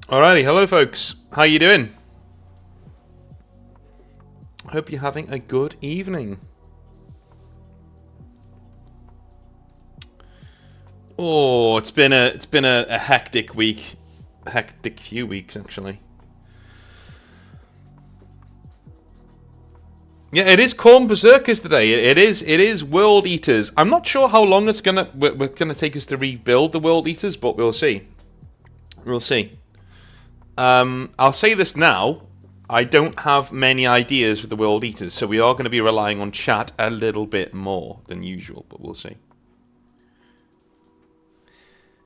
Alrighty, hello folks. How you doing? Hope you're having a good evening. Oh, it's been a hectic week, a hectic few weeks actually. Yeah, it is Corn Berserkers today. It is World Eaters. I'm not sure how long we're gonna take us to rebuild the World Eaters, but we'll see. We'll see. I'll say this now. I don't have many ideas for the World Eaters, so we are going to be relying on chat a little bit more than usual, but we'll see.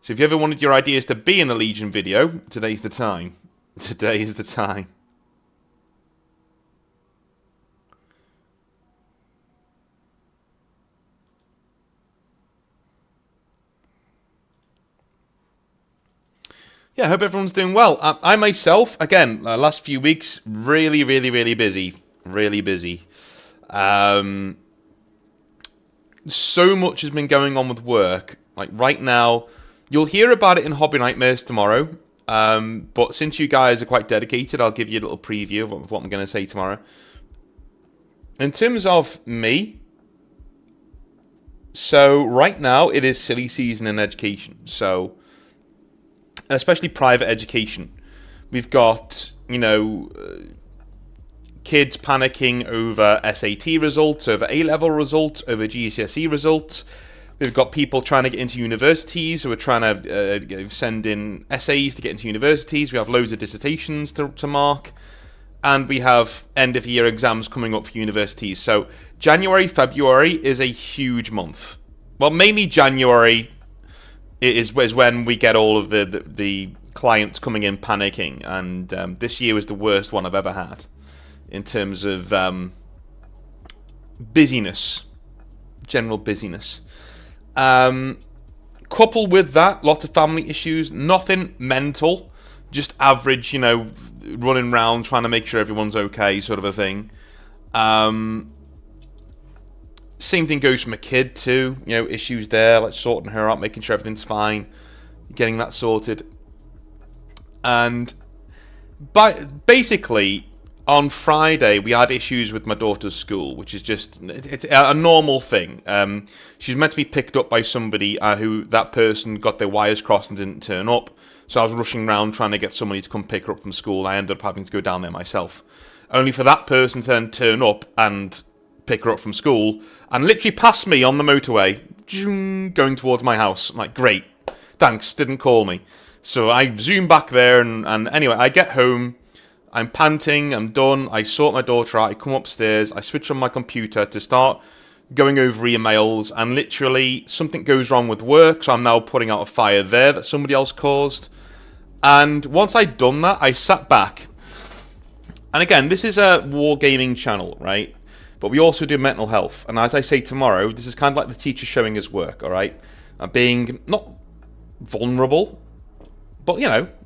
So if you ever wanted your ideas to be in a Legion video, today's the time. Today is the time. Yeah, I hope everyone's doing well. I myself, again, last few weeks, really busy. Really busy. So much has been going on with work. Like right now, you'll hear about it in Hobby Nightmares tomorrow. But since you guys are quite dedicated, I'll give you a little preview of what I'm going to say tomorrow. In terms of me, so right now it is silly season in education. So especially private education. We've got, kids panicking over SAT results, over A-level results, over GCSE results. We've got people trying to get into universities who are trying to send in essays to get into universities. We have loads of dissertations to mark. And we have end-of-year exams coming up for universities. So January, February is a huge month. Well, mainly January is when we get all of the clients coming in panicking, and this year was the worst one I've ever had in terms of busyness, general busyness. Coupled with that, lots of family issues, nothing mental, just average, running around trying to make sure everyone's okay, sort of a thing. Same thing goes for my kid too. Issues there, like sorting her out, making sure everything's fine, getting that sorted. And basically, on Friday, we had issues with my daughter's school, which is just, it's a normal thing. She's meant to be picked up by somebody who, that person got their wires crossed and didn't turn up. So I was rushing around trying to get somebody to come pick her up from school. I ended up having to go down there myself. Only for that person to then turn up and pick her up from school and literally pass me on the motorway going towards my house. I'm like, great, thanks, didn't call me. So I zoom back there and anyway, I get home, I'm panting, I'm done, I sort my daughter out, I come upstairs, I switch on my computer to start going over emails, and literally something goes wrong with work, so I'm now putting out a fire there that somebody else caused. And once I'd done that, I sat back, and again, this is a wargaming channel, right? But we also do mental health. And as I say tomorrow, this is kind of like the teacher showing his work, all right? Being not vulnerable, but,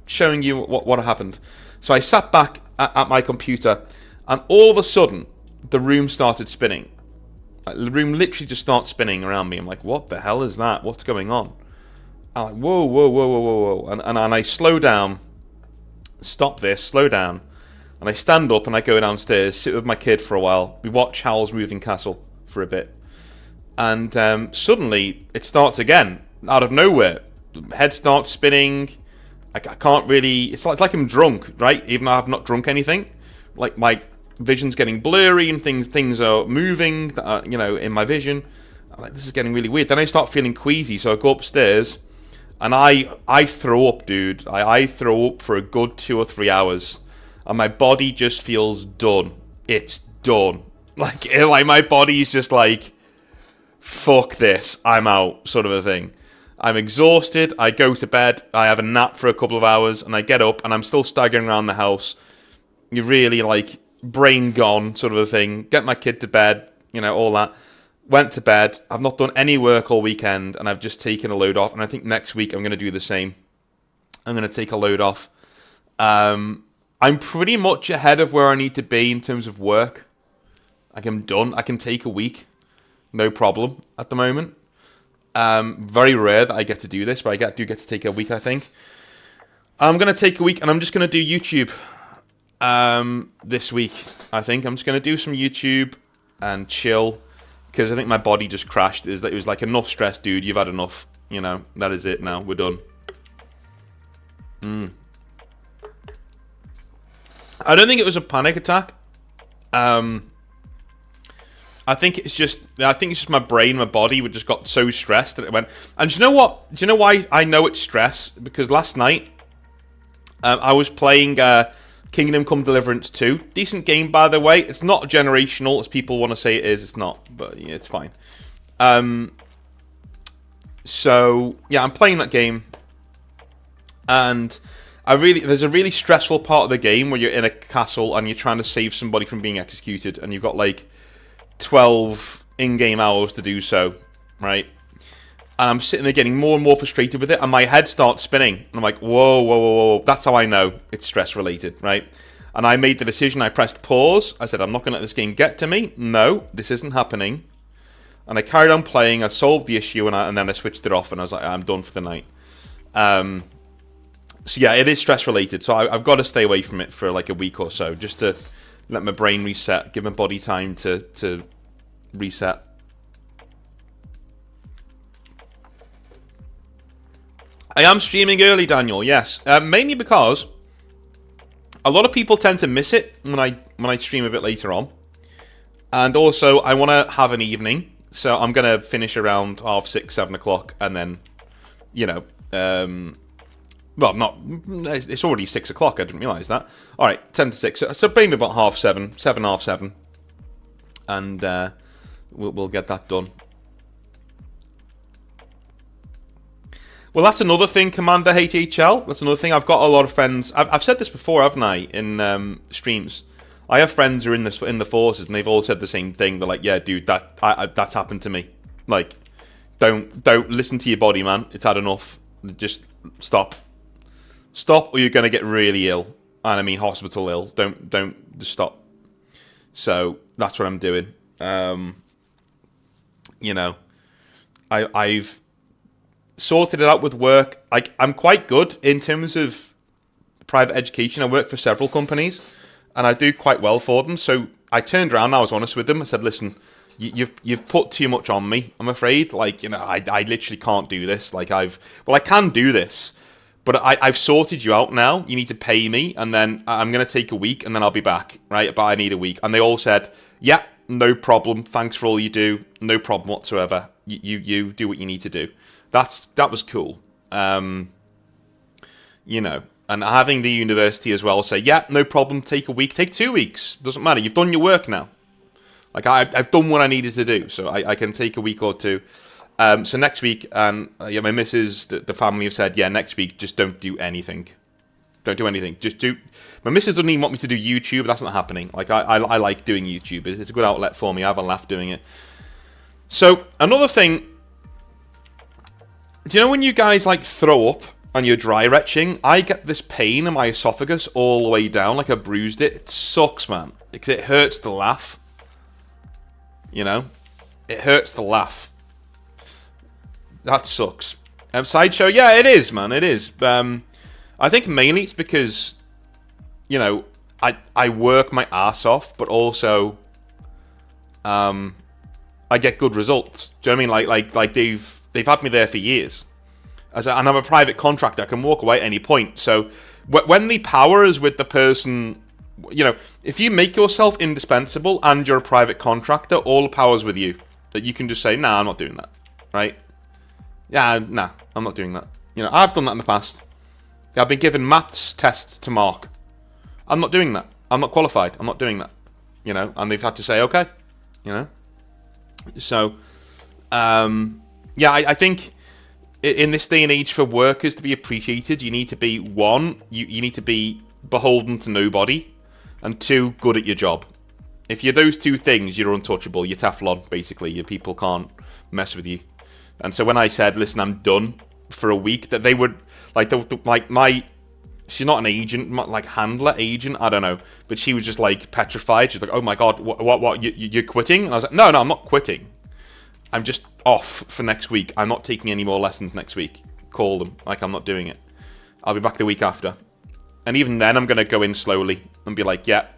showing you what happened. So I sat back at my computer, and all of a sudden, the room started spinning. Like, the room literally just starts spinning around me. I'm like, what the hell is that? What's going on? I'm like, whoa. And I slow down, stop this, slow down. And I stand up and I go downstairs, sit with my kid for a while. We watch Howl's Moving Castle for a bit. And suddenly, it starts again, out of nowhere. Head starts spinning. I can't really... It's like I'm drunk, right? Even though I've not drunk anything. Like, my vision's getting blurry and things are moving, in my vision. I'm like, this is getting really weird. Then I start feeling queasy, so I go upstairs. And I throw up, dude. I throw up for a good 2 or 3 hours. And my body just feels done. It's done. Like my body's just like, fuck this, I'm out, sort of a thing. I'm exhausted, I go to bed, I have a nap for a couple of hours, and I get up, and I'm still staggering around the house. You're really, brain gone, sort of a thing. Get my kid to bed, all that. Went to bed, I've not done any work all weekend, and I've just taken a load off, and I think next week I'm going to do the same. I'm going to take a load off. I'm pretty much ahead of where I need to be in terms of work. I'm done. I can take a week. No problem at the moment. Very rare that I get to do this, but I do get to take a week, I think. I'm going to take a week and I'm just going to do YouTube this week, I think. I'm just going to do some YouTube and chill because I think my body just crashed. It was like, enough stress, dude. You've had enough. You know, that is it now. We're done. I don't think it was a panic attack. I think it's just my brain, my body would just got so stressed that it went. And do you know what? Do you know why I know it's stress? Because last night I was playing Kingdom Come Deliverance 2. Decent game, by the way. It's not generational as people want to say it is. It's not, but yeah, it's fine. So yeah, I'm playing that game, and there's a really stressful part of the game where you're in a castle and you're trying to save somebody from being executed, and you've got like 12 in-game hours to do so, right? And I'm sitting there getting more and more frustrated with it, and my head starts spinning. And I'm like, whoa, whoa, whoa, whoa. That's how I know it's stress-related, right? And I made the decision, I pressed pause. I said, I'm not going to let this game get to me. No, this isn't happening. And I carried on playing, I solved the issue, and then I switched it off, and I was like, I'm done for the night. So yeah, it is stress-related, so I've got to stay away from it for like a week or so, just to let my brain reset, give my body time to reset. I am streaming early, Daniel, yes. Mainly because a lot of people tend to miss it when I stream a bit later on. And also, I want to have an evening, so I'm going to finish around 6:30, 7 o'clock, and then, you know, it's already 6 o'clock, I didn't realise that. Alright, 10 to 6, so maybe about 7:30, 7:30, and we'll get that done. Well, that's another thing, Commander HHL. That's another thing. I've got a lot of friends. I've said this before, haven't I, in streams. I have friends who are in the forces, and they've all said the same thing. They're like, "Yeah, dude, that's happened to me. Like, don't listen to your body, man. It's had enough. Just stop, or you're gonna get really ill. And I mean, hospital ill. Don't just stop." So that's what I'm doing. You know, I've sorted it out with work. I'm quite good in terms of private education. I work for several companies, and I do quite well for them. So I turned around, I was honest with them. I said, "Listen, you've put too much on me. I'm afraid. Like, you know, I literally can't do this. Like, I can do this, but I've sorted you out now. You need to pay me, and then I'm gonna take a week, and then I'll be back, right? But I need a week." And they all said, "Yeah, no problem. Thanks for all you do. No problem whatsoever. You do what you need to do." That was cool. You know, and having the university as well say, "Yeah, no problem, take a week, take 2 weeks, doesn't matter, you've done your work now. Like, I've done what I needed to do, so I can take a week or two." So next week, and yeah, my missus, the family have said, "Yeah, next week, just don't do anything. Don't do anything. Just do..." My missus doesn't even want me to do YouTube, that's not happening. Like, I like doing YouTube, it's a good outlet for me, I have a laugh doing it. So, another thing, do you know when you guys, like, throw up and you're dry retching? I get this pain in my esophagus all the way down, like I bruised it. It sucks, man, because it hurts to laugh. You know? It hurts to laugh. That sucks. Sideshow, yeah, it is, man, it is. I think mainly it's because, you know, I work my ass off, but also, I get good results. Do you know what I mean? Like they've had me there for years. And I'm a private contractor. I can walk away at any point. So when the power is with the person, you know, if you make yourself indispensable and you're a private contractor, all the power's with you. That you can just say, "Nah, I'm not doing that." Right? Yeah, nah, I'm not doing that. You know, I've done that in the past. I've been given maths tests to mark. I'm not doing that. I'm not qualified. I'm not doing that. You know, and they've had to say, "Okay." You know? So, yeah, I think in this day and age, for workers to be appreciated, you need to be, one, you need to be beholden to nobody, and two, good at your job. If you're those two things, you're untouchable. You're Teflon, basically. Your people can't mess with you. And so when I said, "Listen, I'm done for a week," that they would, she's not an agent, like handler, agent, I don't know, but she was just like petrified. She's like, "Oh my god, what, you're quitting?" And I was like, no, I'm not quitting. I'm just off for next week. I'm not taking any more lessons next week. Call them. Like, I'm not doing it. I'll be back the week after. And even then, I'm going to go in slowly and be like, yeah,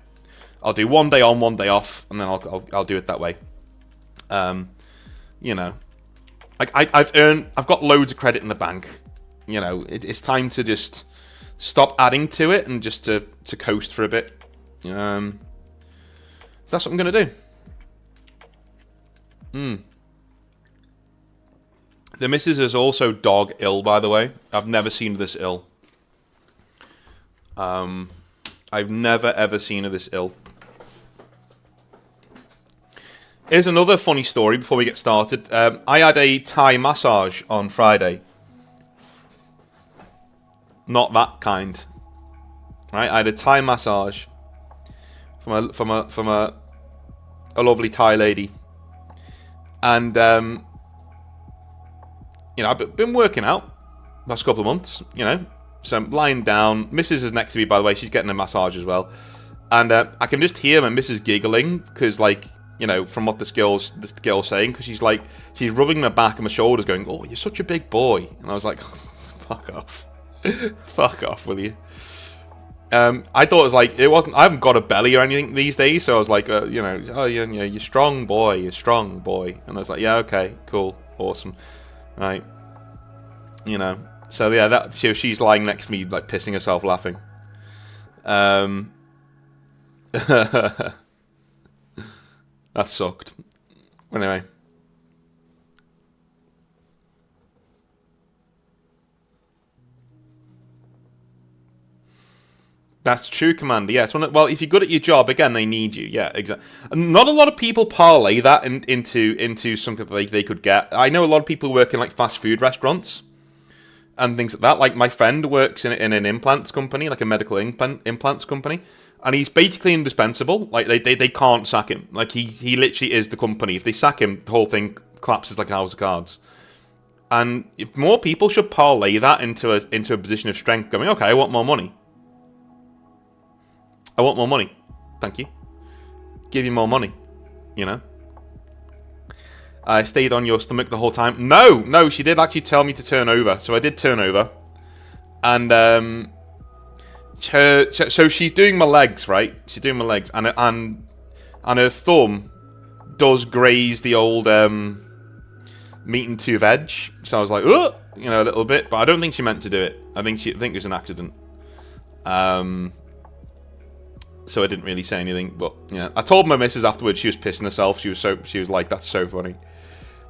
I'll do 1 day on, 1 day off, and then I'll do it that way. You know, like I've got loads of credit in the bank. You know, it's time to just stop adding to it and just to coast for a bit. That's what I'm going to do. The missus is also dog ill, by the way. I've never seen her this ill. I've never, ever seen her this ill. Here's another funny story before we get started. I had a Thai massage on Friday. Not that kind. Right? I had a Thai massage from a lovely Thai lady. And, you know, I've been working out the last couple of months, you know. So I'm lying down. Mrs. is next to me, by the way. She's getting a massage as well. And I can just hear my Mrs. giggling because, like, you know, from what this girl's saying, because she's rubbing the back of my shoulders going, oh, you're such a big boy. And I was like, fuck off. Fuck off, will you? I thought it was like, I haven't got a belly or anything these days, so I was like, you know, oh, yeah, you're strong boy. And I was like, yeah, okay, cool, awesome. Right. You know, so yeah, she's lying next to me, like, pissing herself laughing. That sucked. Anyway. That's true, Commander. Yes. Well, if you're good at your job, again, they need you. Yeah, exactly. Not a lot of people parlay that into something that they could get. I know a lot of people work in, like, fast food restaurants and things like that. Like, my friend works in an implants company, like a medical implants company. And he's basically indispensable. Like, they can't sack him. Like, he literally is the company. If they sack him, the whole thing collapses like a house of cards. And if more people should parlay that into a position of strength, going, okay, I want more money. I want more money. Thank you. Give you more money. You know? I stayed on your stomach the whole time. No, she did actually tell me to turn over. So I did turn over. And, so she's doing my legs, right? She's doing my legs, and her thumb does graze the old meat and two veg. So I was like, oh, you know, a little bit, but I don't think she meant to do it. I think it was an accident. So I didn't really say anything, but yeah, I told my missus afterwards. She was pissing herself. She was like, that's so funny.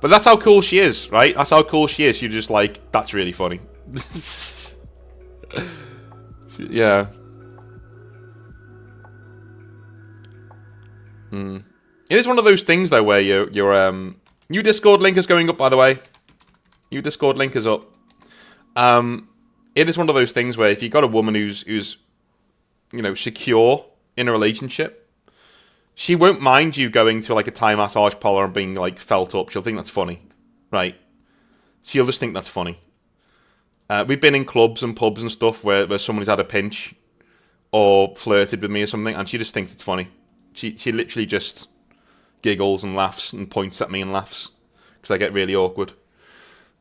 But that's how cool she is, right? That's how cool she is. She's just like, that's really funny. Yeah. It is one of those things though where your new Discord link is going up, by the way. New Discord link is up. It is one of those things where if you got a woman who's you know, secure in a relationship, she won't mind you going to like a Thai massage parlor and being like felt up. She'll think that's funny, right? She'll just think that's funny. We've been in clubs and pubs and stuff where someone's had a pinch or flirted with me or something, and she just thinks it's funny. She literally just giggles and laughs and points at me and laughs because I get really awkward.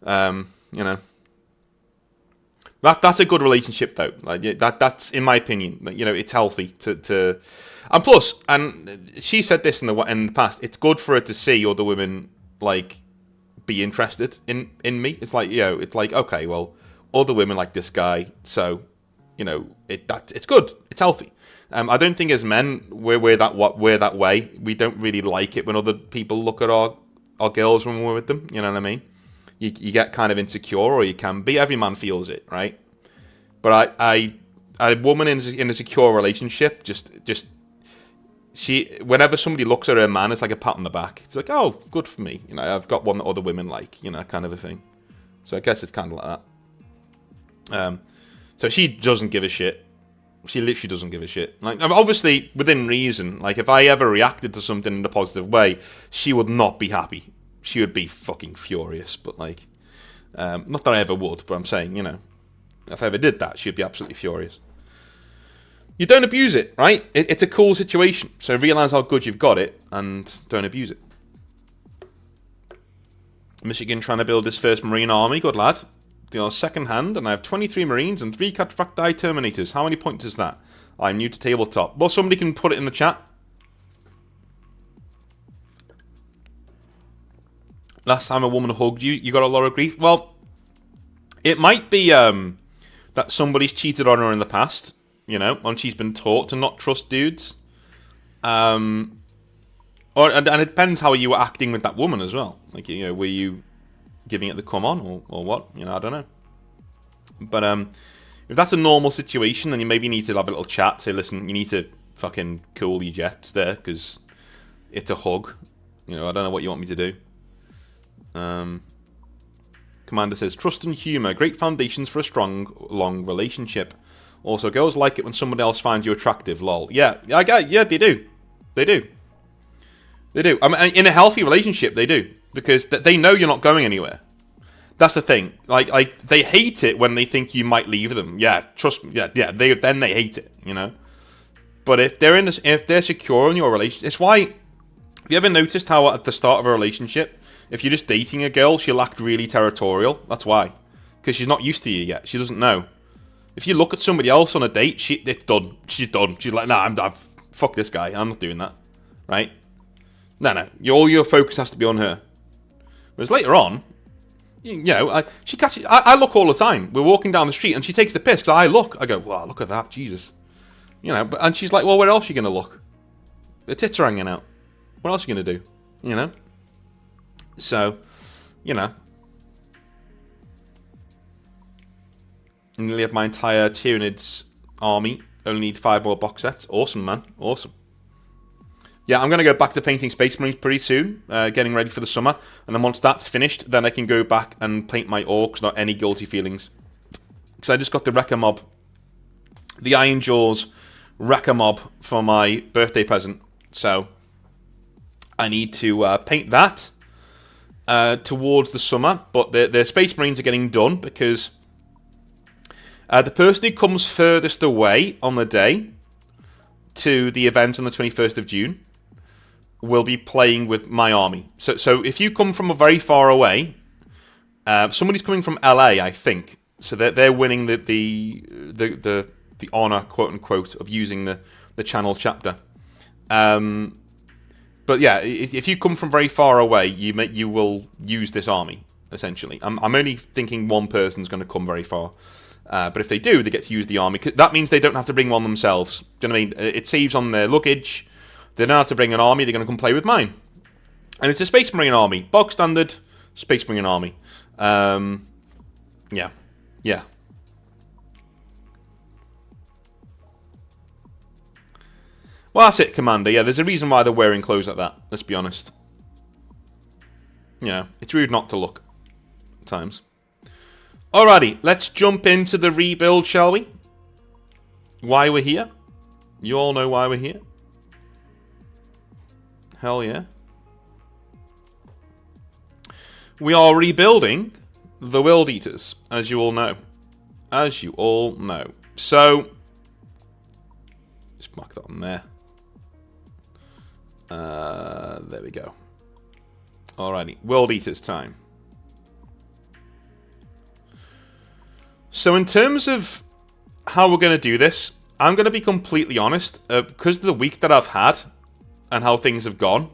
You know, that's a good relationship though. Like that's in my opinion. Like, you know, it's healthy to and plus, and she said this in the past. It's good for her to see other women like be interested in me. It's like, you know, it's like, okay, well, other women like this guy, so, you know, it's good. It's healthy. I don't think as men we're that way. We don't really like it when other people look at our girls when we're with them. You know what I mean? You get kind of insecure, or you can be. Every man feels it, right? But a woman in a secure relationship, just she, whenever somebody looks at her man, it's like a pat on the back. It's like, oh, good for me. You know, I've got one that other women like. You know, kind of a thing. So I guess it's kind of like that. So she doesn't give a shit. She literally doesn't give a shit. Like, obviously, within reason. Like, if I ever reacted to something in a positive way, she would not be happy. She would be fucking furious. But, like, not that I ever would, but I'm saying, you know, if I ever did that, she'd be absolutely furious. You don't abuse it, right? It's a cool situation. So realise how good you've got it, and don't abuse it. Michigan trying to build his first Marine army. Good lad. second hand, and I have 23 Marines and 3 Cataphractii Terminators. How many points is that? I'm new to tabletop. Well, somebody can put it in the chat. Last time a woman hugged you, you got a lot of grief. Well, it might be that somebody's cheated on her in the past, and she's been taught to not trust dudes. And it depends how you were acting with that woman as well. Like, were you giving it the come on or what? I don't know. But if that's a normal situation, then you maybe need to have a little chat. Say, listen, you need to fucking cool your jets there because it's a hug. I don't know what you want me to do. Commander says, trust and humour, great foundations for a strong, long relationship. Also, girls like it when someone else finds you attractive, lol. Yeah, they do. They do. I mean, in a healthy relationship, they do. Because they know you're not going anywhere. That's the thing. Like they hate it when they think you might leave them. Yeah, trust me. Yeah. Then they hate it, But if they're secure in your relationship, it's why. Have you ever noticed how at the start of a relationship, if you're just dating a girl, she'll act really territorial? That's why. Because she's not used to you yet. She doesn't know. If you look at somebody else on a date, it's done. She's done. She's like, nah, fuck this guy. I'm not doing that. Right? No. All your focus has to be on her. Whereas later on, she catches. I look all the time. We're walking down the street and she takes the piss because I look. I go, wow, look at that, Jesus. And she's like, well, where else are you going to look? The tits are hanging out. What else are you going to do? So, I nearly have my entire Tyranids army. Only need 5 more box sets. Awesome, man. Awesome. Yeah, I'm going to go back to painting Space Marines pretty soon, getting ready for the summer. And then once that's finished, then I can go back and paint my orcs, not any guilty feelings. Because I just got the Wrecker Mob, the Iron Jaws Wrecker Mob for my birthday present. So I need to paint that towards the summer. But the Space Marines are getting done because the person who comes furthest away on the day to the event on the 21st of June will be playing with my army. So if you come from a very far away, somebody's coming from LA, I think. So they're winning the honor, quote unquote, of using the channel chapter. But yeah, if you come from very far away, you will use this army essentially. I'm only thinking one person's going to come very far. But if they do, they get to use the army. That means they don't have to bring one themselves. Do you know what I mean? It saves on their luggage. They don't have to bring an army. They're going to come play with mine. And it's a Space Marine army. Bog standard Space Marine army. Yeah. Well, that's it, Commander. Yeah, there's a reason why they're wearing clothes like that. Let's be honest. Yeah, it's rude not to look at times. Alrighty, let's jump into the rebuild, shall we? Why we're here. You all know why we're here. Hell yeah. We are rebuilding the World Eaters, as you all know. So, just mark that on there. There we go. Alrighty, World Eaters time. So in terms of how we're going to do this, I'm going to be completely honest. Because of the week that I've had and how things have gone,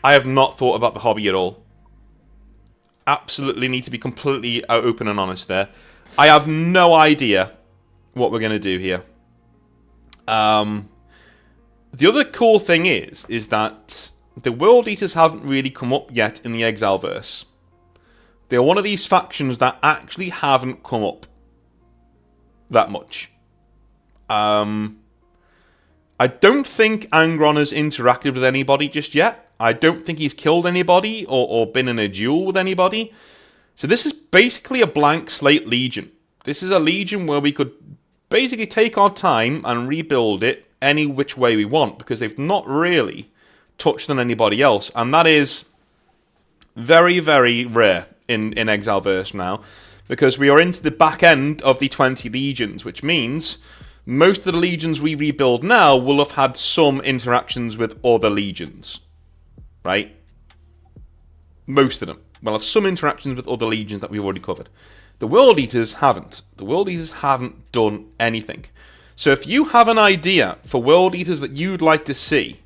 I have not thought about the hobby at all. Absolutely need to be completely open and honest there. I have no idea what we're going to do here. The other cool thing is that the World Eaters haven't really come up yet in the Exileverse. They're one of these factions that actually haven't come up that much. I don't think Angron has interacted with anybody just yet. I don't think he's killed anybody or been in a duel with anybody. So this is basically a blank slate legion. This is a legion where we could basically take our time and rebuild it any which way we want, because they've not really touched on anybody else. And that is very, very rare in Exileverse now, because we are into the back end of the 20 legions, which means most of the legions we rebuild now will have had some interactions with other legions. Right? Most of them will have some interactions with other legions that we've already covered. The World Eaters haven't. The World Eaters haven't done anything. So if you have an idea for World Eaters that you'd like to see,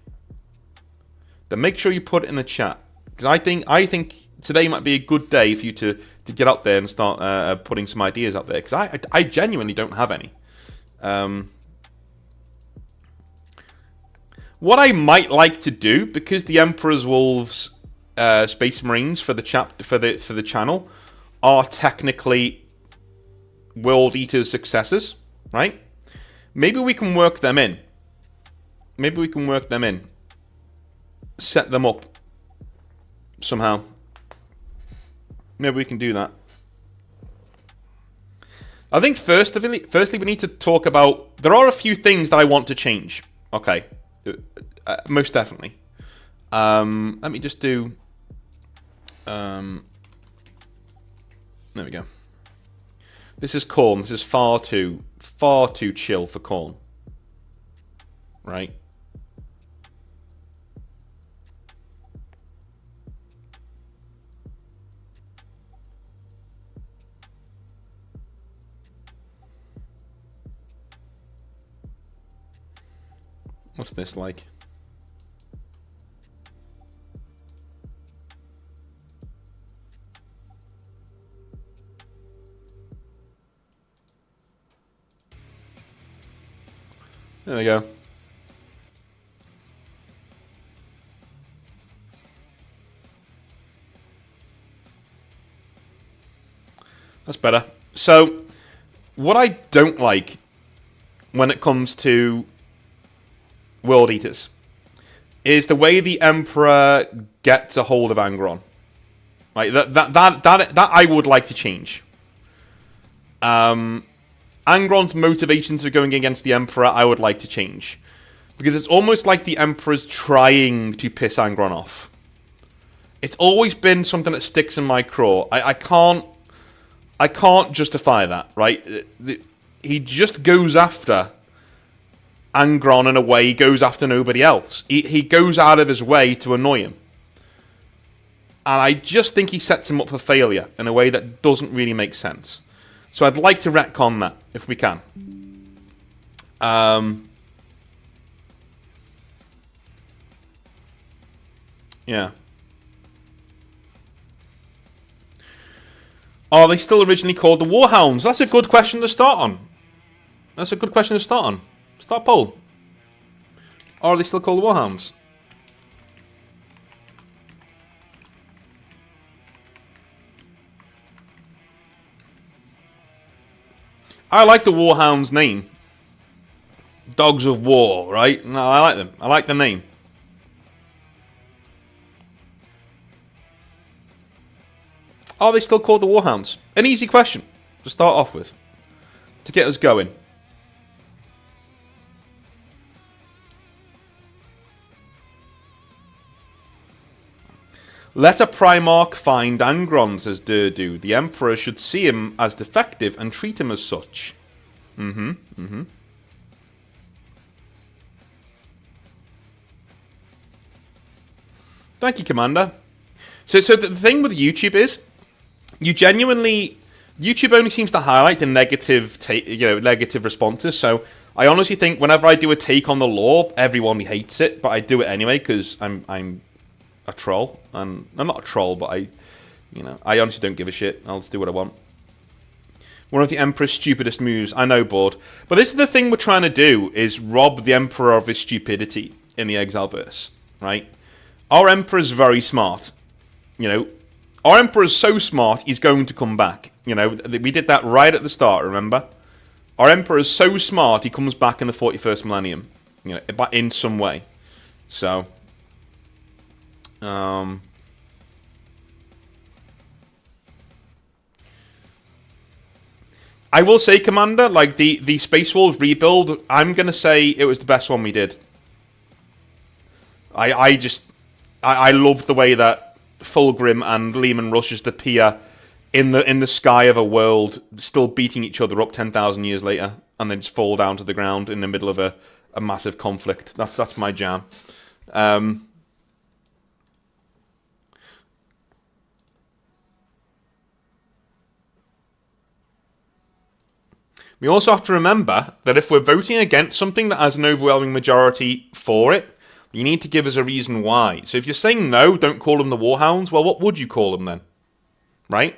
then make sure you put it in the chat. Because I think today might be a good day for you to get out there and start putting some ideas out there. Because I genuinely don't have any. What I might like to do, because the Emperor's Wolves Space Marines for the channel are technically World Eaters successors, right? Maybe we can work them in. Set them up somehow. Maybe we can do that. I think firstly we need to talk about... There are a few things that I want to change. Okay. Most definitely. Let me just do... there we go. This is Khorne. This is far too chill for Khorne. Right? What's this like? There we go. That's better. So, what I don't like when it comes to World Eaters is the way the Emperor gets a hold of Angron. Like that I would like to change. Angron's motivations for going against the Emperor, I would like to change. Because it's almost like the Emperor's trying to piss Angron off. It's always been something that sticks in my craw. I can't justify that, right? He just goes after Angron in a way he goes after nobody else. He goes out of his way to annoy him. And I just think he sets him up for failure in a way that doesn't really make sense. So I'd like to retcon that, if we can. Yeah. Are they still originally called the Warhounds? That's a good question to start on. Start poll. Are they still called the Warhounds? I like the Warhounds name. Dogs of War, right? No, I like them. I like the name. Are they still called the Warhounds? An easy question to start off with. To get us going. Let a Primarch find Angron, says Durdu. The Emperor should see him as defective and treat him as such. Thank you, Commander. So the thing with YouTube is, YouTube only seems to highlight the negative responses. So I honestly think whenever I do a take on the law, everyone hates it, but I do it anyway because I'm a troll, and I'm not a troll, but I honestly don't give a shit. I'll just do what I want. One of the Emperor's stupidest moves. I know, bored. But this is the thing we're trying to do, is rob the Emperor of his stupidity in the Exileverse, right? Our Emperor's very smart. Our Emperor's so smart, he's going to come back. We did that right at the start, remember? Our Emperor's so smart, he comes back in the 41st millennium. In some way. So... I will say, Commander, like the Space Wolves rebuild, I'm gonna say it was the best one we did. I love the way that Fulgrim and Leman Rush just appear in the sky of a world, still beating each other up 10,000 years later, and then just fall down to the ground in the middle of a massive conflict. That's my jam. We also have to remember that if we're voting against something that has an overwhelming majority for it, you need to give us a reason why. So if you're saying no, don't call them the Warhounds, well, what would you call them then? Right?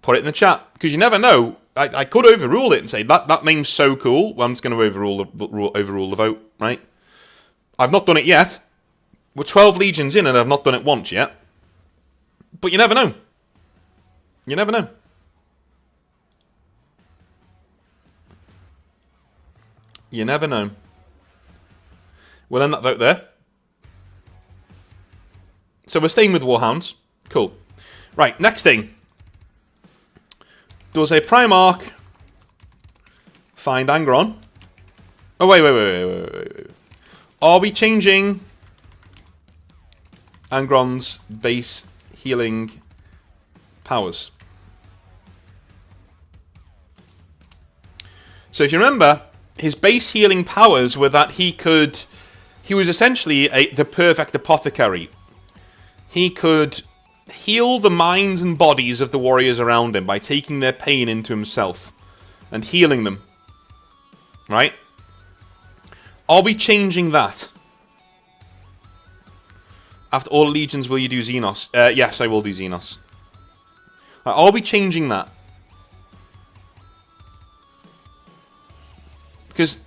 Put it in the chat. Because you never know. I could overrule it and say, that name's so cool, well, I'm just going to overrule the vote, right? I've not done it yet. We're 12 legions in and I've not done it once yet. But you never know. You never know. You never know. We'll end that vote there. So we're staying with Warhounds. Cool. Right, next thing. Does a Primarch find Angron? Oh, wait. Are we changing Angron's base healing powers? So if you remember, his base healing powers were that he was essentially the perfect apothecary. He could heal the minds and bodies of the warriors around him by taking their pain into himself and healing them. Right? Are we changing that? After all legions, will you do Xenos? Yes, I will do Xenos. Are we changing that? Because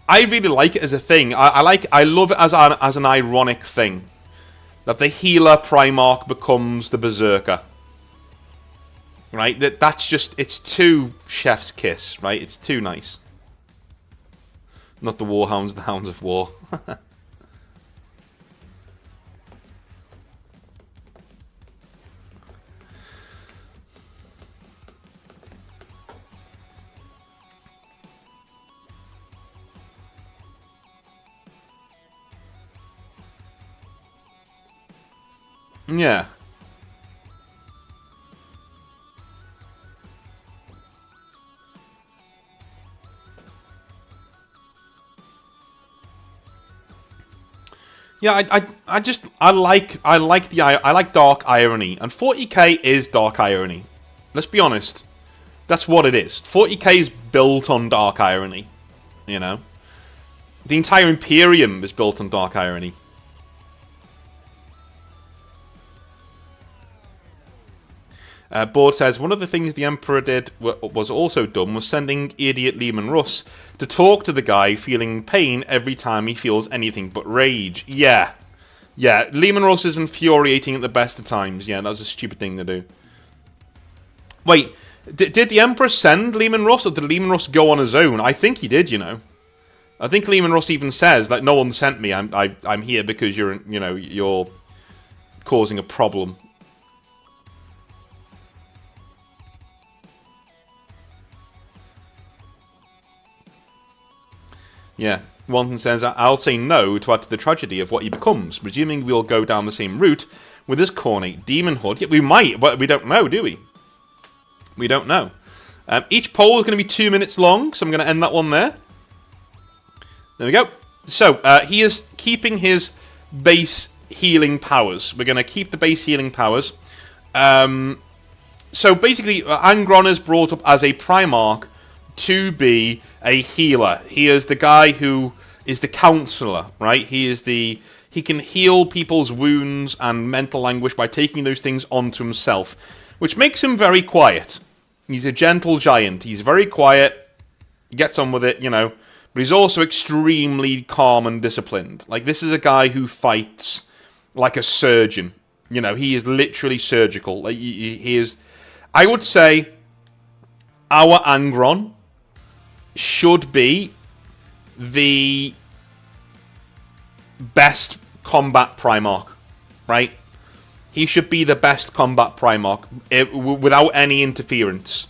I really like it as a thing. I love it as an ironic thing. That the healer Primarch becomes the Berserker. Right? That's just, it's too chef's kiss, right? It's too nice. Not the Warhounds, the Hounds of War. Yeah. Yeah, I like dark irony, and 40k is dark irony. Let's be honest. That's what it is. 40k is built on dark irony, you know. The entire Imperium is built on dark irony. Board says, one of the things the Emperor did was also dumb was sending idiot Leman Russ to talk to the guy feeling pain every time he feels anything but rage. Yeah. Yeah, Leman Russ is infuriating at the best of times. Yeah, that was a stupid thing to do. Wait, did the Emperor send Leman Russ, or did Leman Russ go on his own? I think he did, you know. I think Leman Russ even says, like, no one sent me. I'm here because you're causing a problem. Yeah, Wanton says, I'll say no to add to the tragedy of what he becomes, presuming we'll go down the same route with his corny demon hood. Yeah, we might, but we don't know, do we? We don't know. Each poll is going to be 2 minutes long, so I'm going to end that one there. There we go. So, he is keeping his base healing powers. We're going to keep the base healing powers. So, basically, Angron is brought up as a Primarch to be a healer. He is the guy who is the counselor, right? He can heal people's wounds and mental anguish by taking those things onto himself, which makes him very quiet. He's a gentle giant. He's very quiet. He gets on with it, you know. But he's also extremely calm and disciplined. Like, this is a guy who fights like a surgeon. You know, he is literally surgical. Like, he is... I would say our Angron should be the best combat Primarch, right? He should be the best combat Primarch without any interference,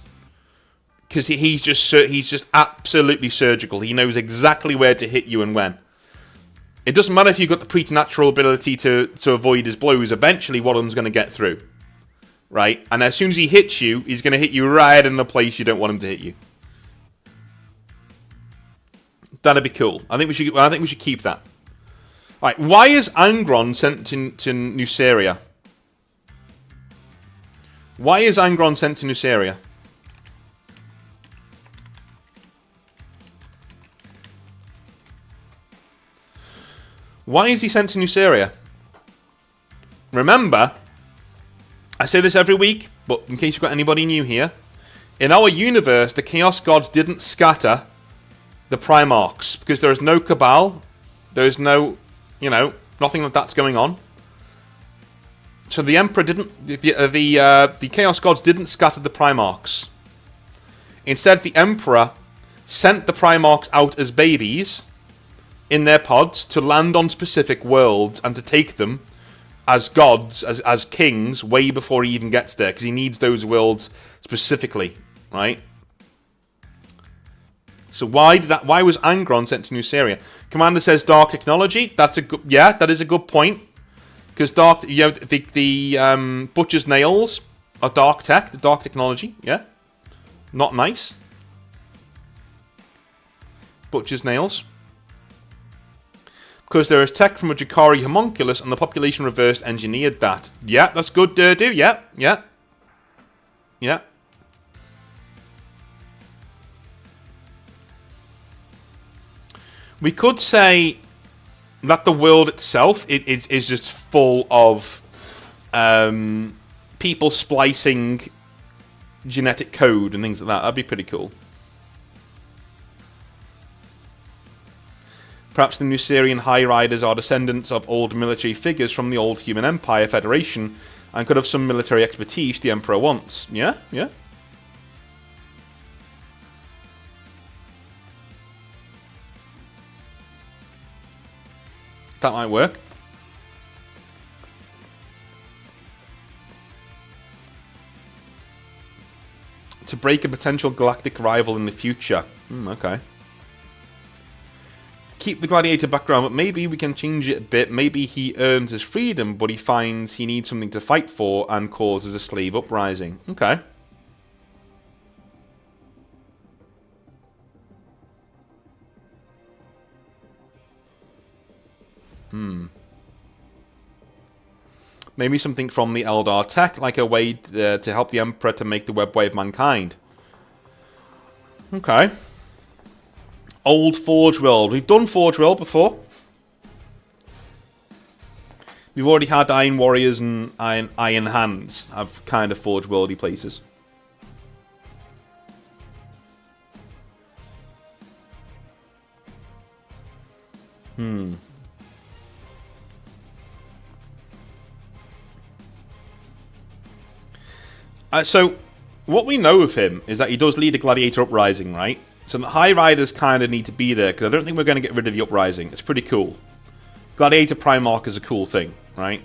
because he's just absolutely surgical. He knows exactly where to hit you and when. It doesn't matter if you've got the preternatural ability to avoid his blows. Eventually, one of them's going to get through, right? And as soon as he hits you, he's going to hit you right in the place you don't want him to hit you. That'd be cool. I think we should keep that. Right, why is Angron sent to Nuceria? Why is Angron sent to Nuceria? Why is he sent to Nuceria? Remember, I say this every week, but in case you've got anybody new here, in our universe, the Chaos Gods didn't scatter the Primarchs because there is no Cabal, there is no, nothing like that's going on. So the Emperor didn't, the Chaos Gods didn't scatter the Primarchs. Instead, the Emperor sent the Primarchs out as babies in their pods to land on specific worlds and to take them as gods, as kings, way before he even gets there, because he needs those worlds specifically, right? So why was Angron sent to Nuceria? Commander says dark technology. That's a good, that is a good point. Because the Butcher's Nails are dark tech, the dark technology, yeah? Not nice. Butcher's Nails. Because there is tech from a Jakari homunculus and the population reverse engineered that. Yeah, that's good, Durdu. Yeah. We could say that the world itself is just full of people splicing genetic code and things like that. That'd be pretty cool. Perhaps the Nucerian High Riders are descendants of old military figures from the old Human Empire Federation and could have some military expertise the Emperor wants. Yeah. That might work. To break a potential galactic rival in the future. Okay. Keep the gladiator background, but maybe we can change it a bit. Maybe he earns his freedom, but he finds he needs something to fight for and causes a slave uprising. Okay. Maybe something from the Eldar tech, like a way to help the Emperor to make the webway of mankind. Okay. Old Forge World. We've done Forge World before. We've already had Iron Warriors and Iron Hands have kind of Forge Worldy places. So, what we know of him is that he does lead a gladiator uprising, right? So the High Riders kind of need to be there, because I don't think we're going to get rid of the uprising. It's pretty cool. Gladiator Primarch is a cool thing, right?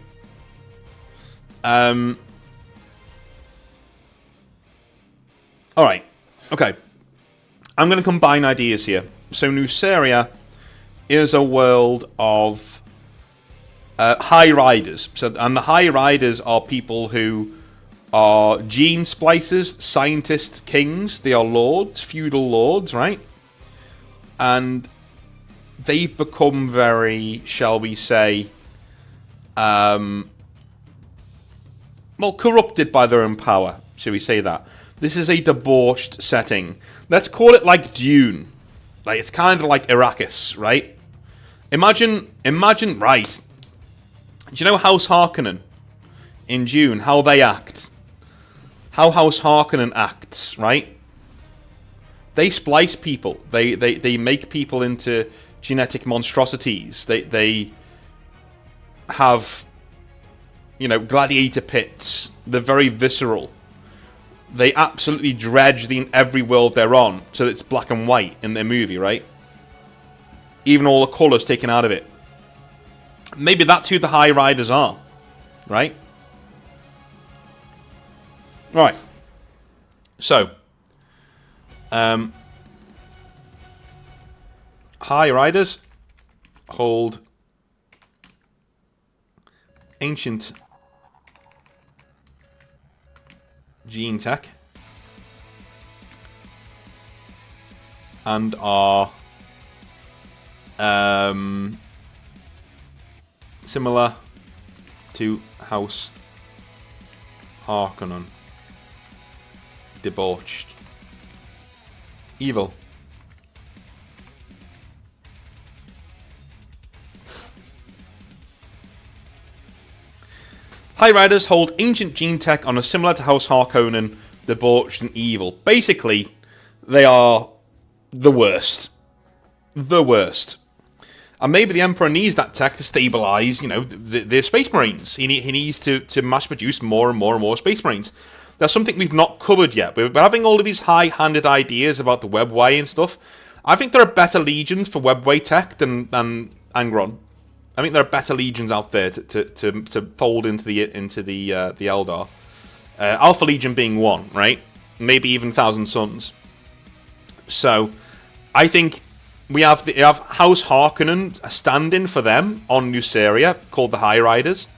Alright. Okay. I'm going to combine ideas here. So Nuceria is a world of High Riders. And the High Riders are people who are gene splicers, scientist kings. They are lords, feudal lords, right? And they've become very, shall we say, well, corrupted by their own power, shall we say that. This is a debauched setting. Let's call it like Dune. Like, it's kind of like Arrakis, right? Imagine, right. Do you know House Harkonnen in Dune, how they act? How House Harkonnen acts, right? They splice people. They make people into genetic monstrosities. They have, gladiator pits. They're very visceral. They absolutely dredge every world they're on, so it's black and white in their movie, right? Even all the colours taken out of it. Maybe that's who the High Riders are, right? Right. So, High Riders hold ancient gene tech and are similar to House Harkonnen. Debauched. Evil. High Riders hold ancient gene tech on a similar to House Harkonnen, debauched and evil. Basically, they are the worst. The worst. And maybe the Emperor needs that tech to stabilize, the Space Marines. He needs to mass produce more and more and more Space Marines. That's something we've not covered yet. We're having all of these high-handed ideas about the Webway and stuff. I think there are better legions for Webway tech than Angron. I think there are better legions out there to fold into the Eldar. Alpha Legion being one, right? Maybe even Thousand Sons. So, I think we have House Harkonnen stand-in for them on Nuceria, called the High Riders.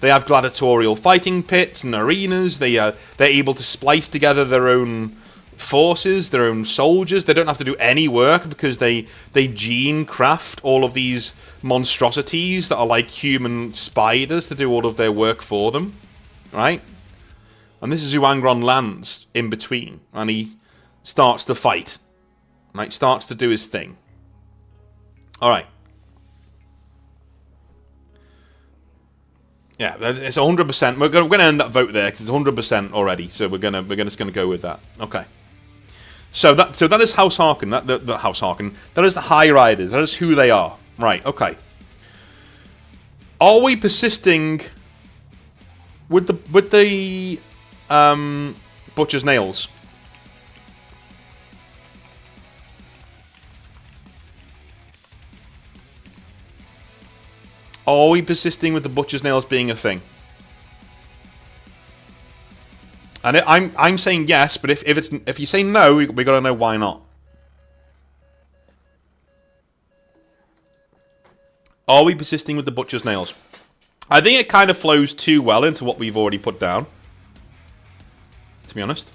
They have gladiatorial fighting pits and arenas. They're able to splice together their own forces, their own soldiers. They don't have to do any work because they gene craft all of these monstrosities that are like human spiders to do all of their work for them, right? And this is who Angron lands in between, and he starts to fight, right? Starts to do his thing. All right. Yeah, it's 100%. We're going to end that vote there because it's 100% already. So we're just going to go with that. Okay. So that is House Harkonnen. That House Harkonnen. That is the High Riders. That is who they are. Right. Okay. Are we persisting with the Butcher's Nails? Are we persisting with the Butcher's Nails being a thing? And I'm saying yes, but if you say no, we got to know why not. Are we persisting with the Butcher's Nails? I think it kind of flows too well into what we've already put down, to be honest.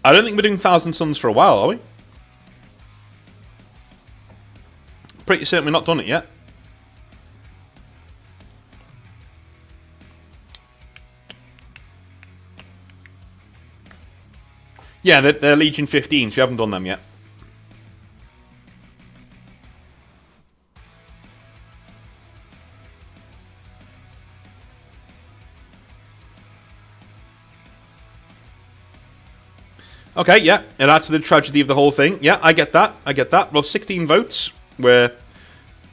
I don't think we're doing Thousand Sons for a while, are we? Pretty certain we're not done it yet. Yeah, they're Legion 15, so we haven't done them yet. Okay, yeah, it adds to the tragedy of the whole thing. Yeah, I get that. Well, 16 votes. We're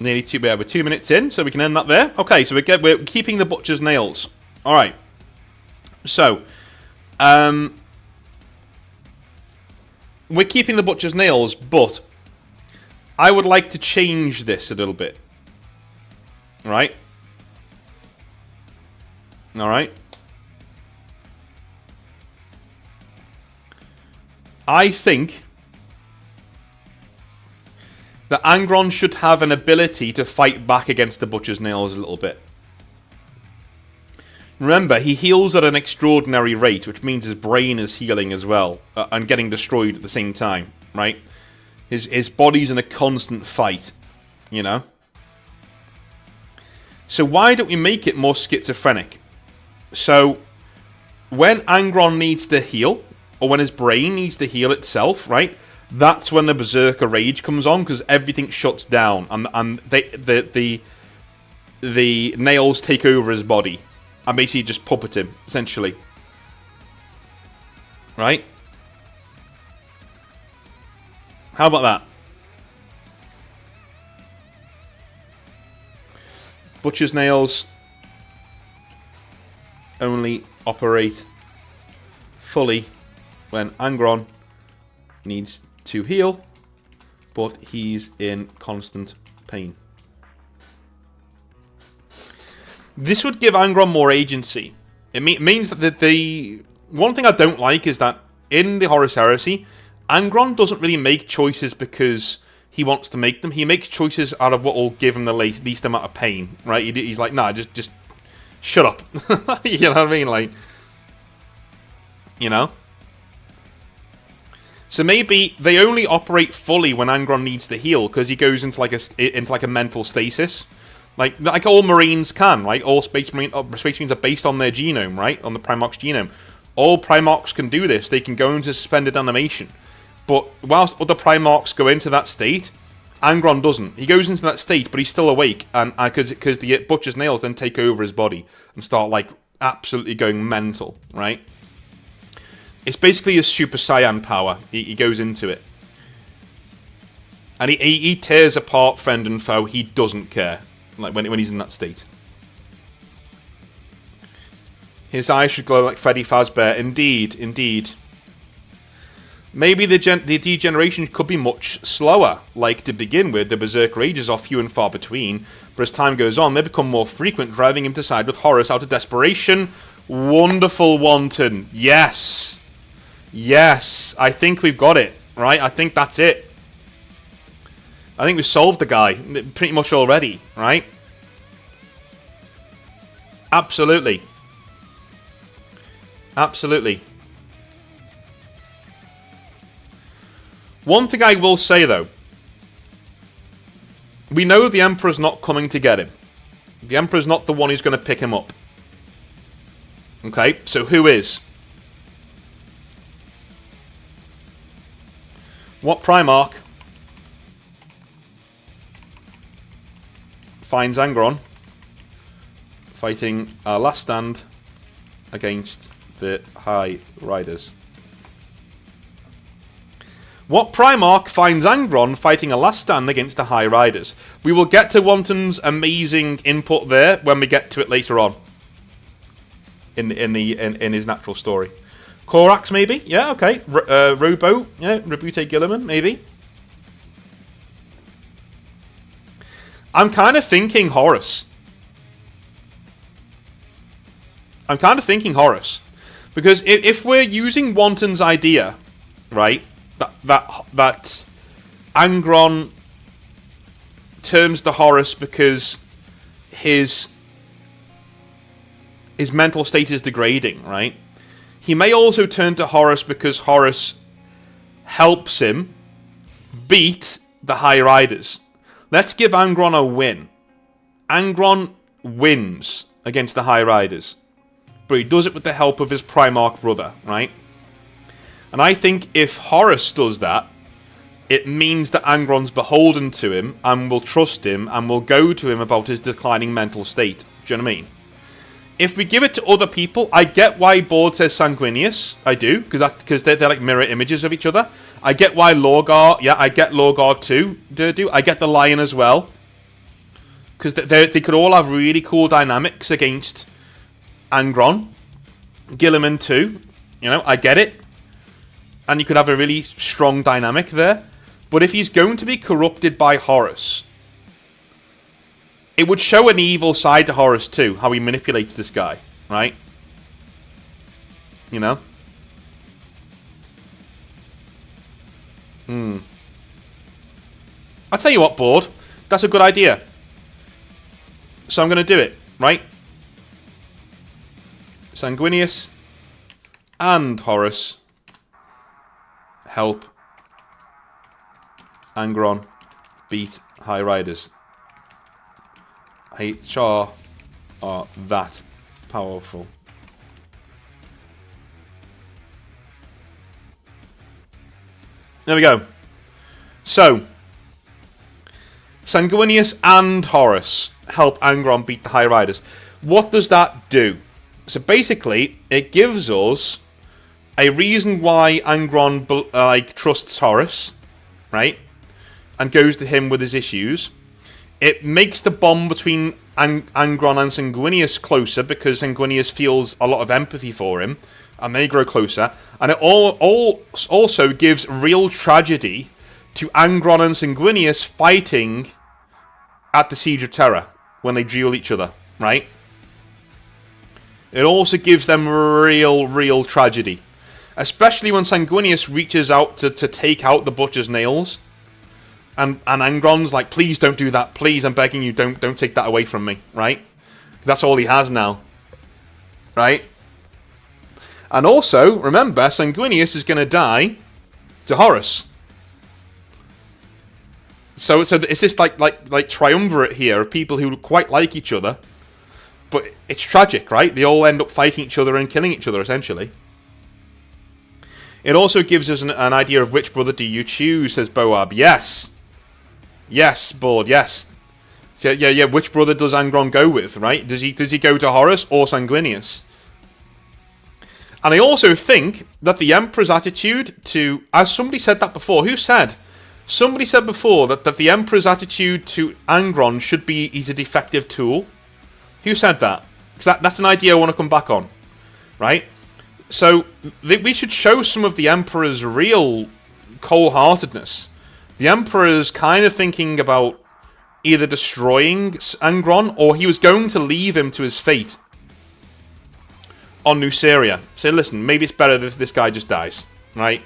nearly we're 2 minutes in, so we can end that there. Okay, so we're keeping the Butcher's Nails. All right. So, we're keeping the Butcher's Nails, but I would like to change this a little bit. All right. All right. I think that Angron should have an ability to fight back against the Butcher's Nails a little bit. Remember, he heals at an extraordinary rate, which means his brain is healing as well, and getting destroyed at the same time, right? His body's in a constant fight, you know? So why don't we make it more schizophrenic? So, when Angron needs to heal, or when his brain needs to heal itself, right? That's when the Berserker Rage comes on, because everything shuts down, and the nails take over his body, and basically just puppet him, essentially. Right? How about that? Butcher's Nails only operate fully when Angron needs to heal, but he's in constant pain. This would give Angron more agency. It means that the one thing I don't like is that in the Horus Heresy, Angron doesn't really make choices because he wants to make them. He makes choices out of what will give him the least amount of pain, right? He's like, nah, just shut up. You know what I mean? Like, you know? So maybe they only operate fully when Angron needs to heal, because he goes into like a mental stasis. Like all Marines can, right? All Space Marines are based on their genome, right? On the Primarch's genome. All Primarchs can do this. They can go into suspended animation. But whilst other Primarchs go into that state, Angron doesn't. He goes into that state, but he's still awake, and because the Butcher's nails then take over his body and start like absolutely going mental, right? It's basically his Super Saiyan power. He goes into it, and he tears apart friend and foe. He doesn't care, like when he's in that state. His eyes should glow like Freddy Fazbear. Indeed, indeed. Maybe the degeneration could be much slower. Like, to begin with, the Berserk Rages are few and far between, but as time goes on, they become more frequent, driving him to side with Horus out of desperation. Wonderful, Wanton. Yes. Yes. I think we've got it, right? I think that's it. I think we've solved the guy pretty much already, right? Absolutely. Absolutely. One thing I will say, though. We know the Emperor's not coming to get him. The Emperor's not the one who's going to pick him up. Okay, so who is? What Primarch finds Angron fighting our last stand against the High Riders? What Primarch finds Angron fighting a last stand against the High Riders? We will get to Wanton's amazing input there when we get to it later on. In his natural story. Corax, maybe? Yeah, okay. Robo? Yeah, Rebute Gilliman, maybe? I'm kind of thinking Horus. Because if we're using Wanton's idea, right, that Angron turns to Horus because his mental state is degrading, right? He may also turn to Horus because Horus helps him beat the High Riders. Let's give Angron a win. Angron wins against the High Riders, but he does it with the help of his Primarch brother, right? And I think if Horus does that, it means that Angron's beholden to him and will trust him and will go to him about his declining mental state. Do you know what I mean? If we give it to other people, I get why Board says Sanguinius. I do, because they're like mirror images of each other. I get why Lorgar. Yeah, I get Lorgar too. Do I get the Lion as well? Because they could all have really cool dynamics against Angron. Gilliman too. You know, I get it. And you could have a really strong dynamic there. But if he's going to be corrupted by Horus, it would show an evil side to Horus too, how he manipulates this guy, right? You know? I'll tell you what, Board. That's a good idea. So I'm going to do it, right? Sanguinius and Horus help Angron beat High Riders. HR are that powerful. There we go. So, Sanguinius and Horus help Angron beat the High Riders. What does that do? So basically, it gives us a reason why Angron trusts Horus, right? And goes to him with his issues. It makes the bond between Angron and Sanguinius closer because Sanguinius feels a lot of empathy for him, and they grow closer. And it also gives real tragedy to Angron and Sanguinius fighting at the Siege of Terra when they duel each other, right? It also gives them real tragedy, especially when Sanguinius reaches out to take out the Butcher's nails. And Angron's like, please don't do that. Please, I'm begging you, don't take that away from me, right? That's all he has now, right? And also, remember, Sanguinius is going to die to Horus. So it's this like triumvirate here of people who quite like each other, but it's tragic, right? They all end up fighting each other and killing each other, essentially. It also gives us an idea of which brother do you choose, says Boab. Yes. Yes, Board, yes. So, yeah, which brother does Angron go with, right? Does he go to Horus or Sanguinius? And I also think that the Emperor's attitude to... As somebody said that before. Who said? Somebody said before that the Emperor's attitude to Angron should be he's a defective tool. Who said that? Because that's an idea I want to come back on. Right? So, we should show some of the Emperor's real cold-heartedness. The Emperor's kind of thinking about either destroying Angron, or he was going to leave him to his fate on Nuceria. Say, listen, maybe it's better if this guy just dies, right?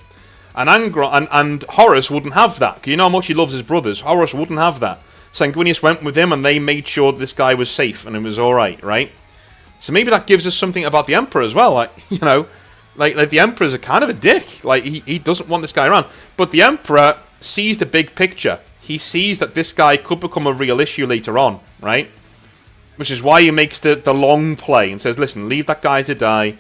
And Angron and Horus wouldn't have that. 'Cause you know how much he loves his brothers. Horus wouldn't have that. Sanguinius went with him, and they made sure this guy was safe and it was all right? So maybe that gives us something about the Emperor as well. Like, you know, like the Emperor's a kind of a dick. Like he doesn't want this guy around, but the Emperor sees the big picture. He sees that this guy could become a real issue later on, right? Which is why he makes the long play and says, listen, leave that guy to die.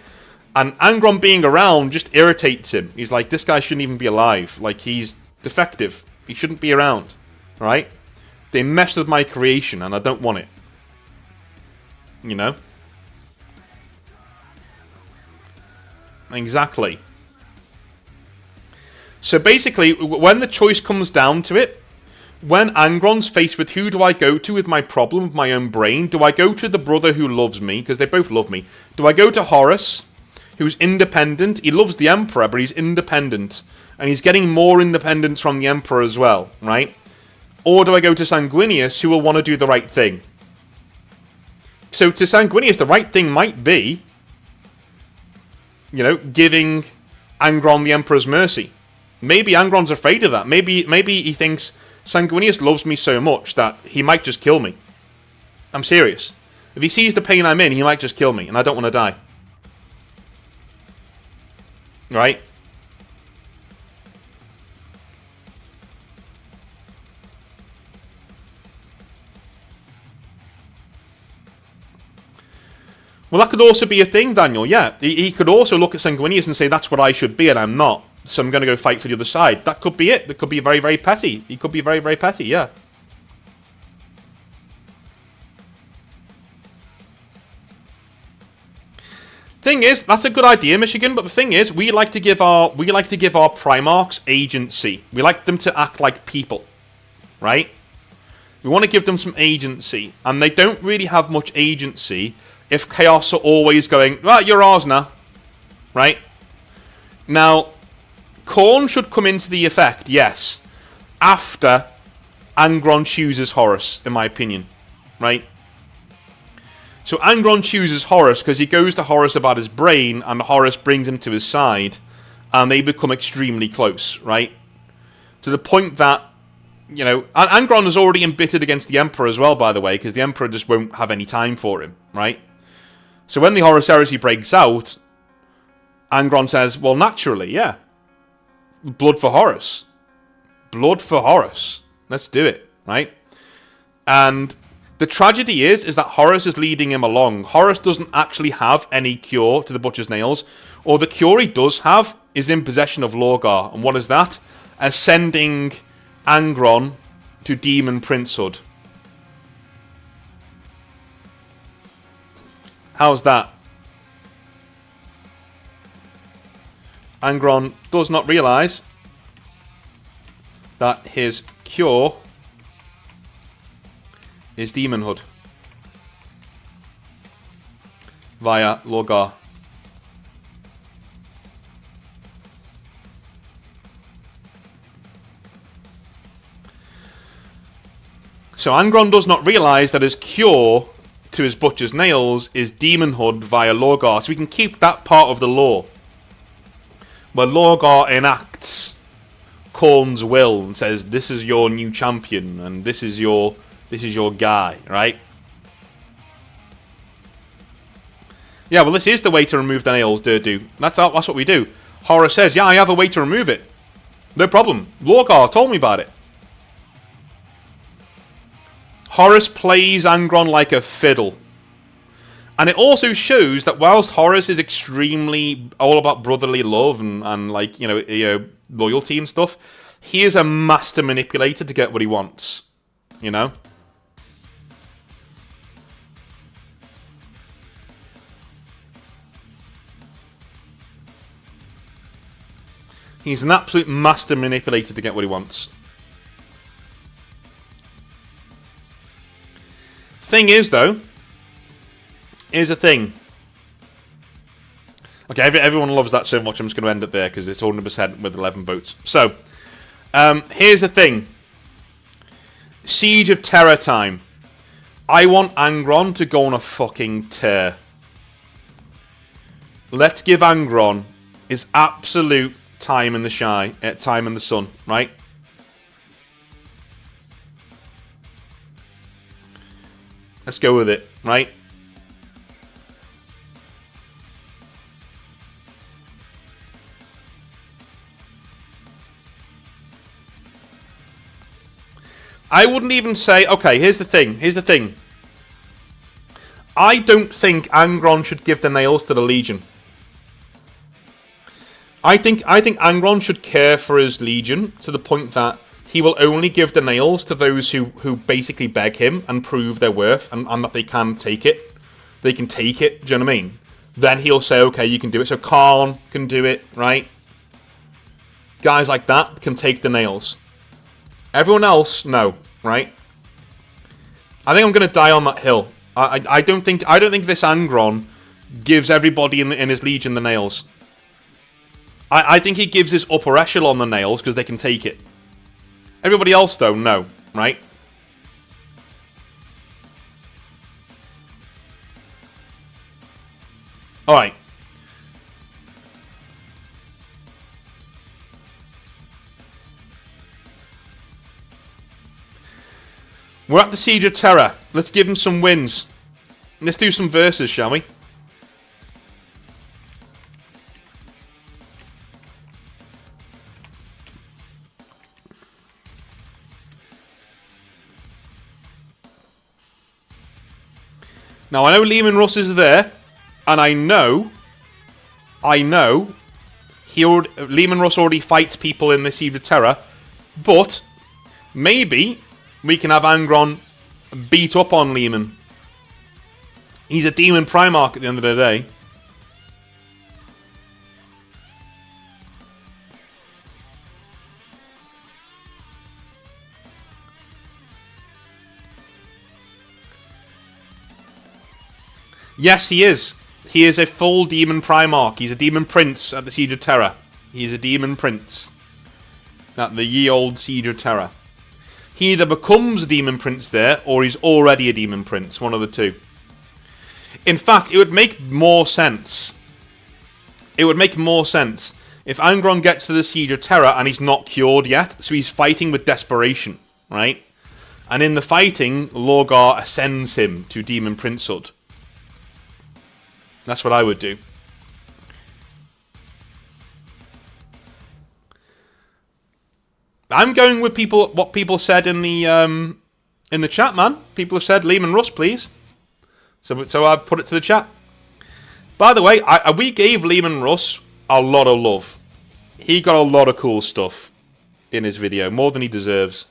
And Angron being around just irritates him. He's like, this guy shouldn't even be alive. Like, he's defective. He shouldn't be around, right? They messed with my creation and I don't want it. You know? Exactly. So basically, when the choice comes down to it, when Angron's faced with who do I go to with my problem of my own brain, do I go to the brother who loves me, because they both love me? Do I go to Horus, who's independent? He loves the Emperor, but he's independent. And he's getting more independence from the Emperor as well, right? Or do I go to Sanguinius, who will want to do the right thing? So to Sanguinius, the right thing might be, you know, giving Angron the Emperor's mercy. Maybe Angron's afraid of that. Maybe he thinks Sanguinius loves me so much that he might just kill me. I'm serious. If he sees the pain I'm in, he might just kill me, and I don't want to die. Right? Well, that could also be a thing, Daniel, yeah. He could also look at Sanguinius and say, that's what I should be, and I'm not. So I'm going to go fight for the other side. That could be it. That could be very, very petty. He could be very, very petty, yeah. Thing is, that's a good idea, Michigan, but the thing is, we like to give our Primarchs agency. We like them to act like people. Right? We want to give them some agency. And they don't really have much agency if Chaos are always going, right, you're ours now. Right? Now, Khorne should come into the effect, yes, after Angron chooses Horus, in my opinion. Right? So Angron chooses Horus because he goes to Horus about his brain, and Horus brings him to his side, and they become extremely close, right? To the point that, you know, Angron is already embittered against the Emperor as well, by the way, because the Emperor just won't have any time for him, right? So when the Horus Heresy breaks out, Angron says, well, naturally, yeah. Blood for Horus. Blood for Horus. Let's do it, right? And the tragedy is that Horus is leading him along. Horus doesn't actually have any cure to the Butcher's Nails, or the cure he does have is in possession of Lorgar. And what is that? Ascending Angron to Demon Princehood. How's that? Angron does not realise that his cure is Demonhood via Lorgar. So Angron does not realise that his cure to his Butcher's Nails is Demonhood via Lorgar. So we can keep that part of the lore, where Lorgar enacts Khorne's will and says, this is your new champion, and this is your guy, right? Yeah, well, this is the way to remove the nails, Durdu. That's what we do. Horus says, yeah, I have a way to remove it. No problem. Lorgar told me about it. Horus plays Angron like a fiddle. And it also shows that whilst Horus is extremely all about brotherly love and like, loyalty and stuff, he is a master manipulator to get what he wants. You know? He's an absolute master manipulator to get what he wants. Thing is, though, here's the thing. Okay, everyone loves that so much, I'm just going to end it there because it's 100% with 11 votes. So, here's the thing. Siege of Terror time. I want Angron to go on a fucking tear. Let's give Angron his absolute time in the time in the sun, right? Let's go with it, right? I wouldn't even say... Okay, here's the thing. I don't think Angron should give the nails to the Legion. I think Angron should care for his Legion to the point that he will only give the nails to those who basically beg him and prove their worth and that they can take it. They can take it, do you know what I mean? Then he'll say, okay, you can do it. So Kharn can do it, right? Guys like that can take the nails. Everyone else, no, right? I think I'm going to die on that hill. I don't think this Angron gives everybody in his Legion the nails. I think he gives his upper echelon the nails because they can take it. Everybody else, though, no. Right? Alright. We're at the Siege of Terror. Let's give him some wins. Let's do some verses, shall we? Now, I know Leman Russ is there, and I know Leman Russ already fights people in the Siege of Terror, but maybe we can have Angron beat up on Leman. He's a demon Primarch at the end of the day. Yes, he is. He is a full demon Primarch. He's a demon prince at the Siege of Terror. He's a demon prince at the ye old Siege of Terror. He either becomes a demon prince there, or he's already a demon prince. One of the two. In fact, it would make more sense. It would make more sense if Angron gets to the Siege of Terror and he's not cured yet, so he's fighting with desperation, right? And in the fighting, Lorgar ascends him to demon princehood. That's what I would do. I'm going with what people said in the chat, man. People have said Leman Russ, please. So I put it to the chat. By the way, we gave Leman Russ a lot of love. He got a lot of cool stuff in his video, more than he deserves.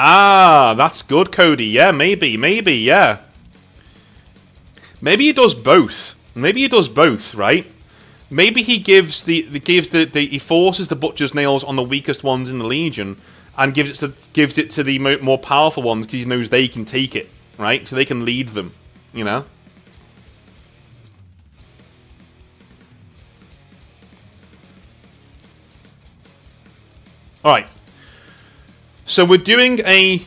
Ah, that's good, Cody. Yeah, maybe, yeah. Maybe he does both. Right? Maybe he gives he forces the Butcher's Nails on the weakest ones in the Legion and gives it to the more powerful ones because he knows they can take it, right? So they can lead them, you know? Alright. So we're doing a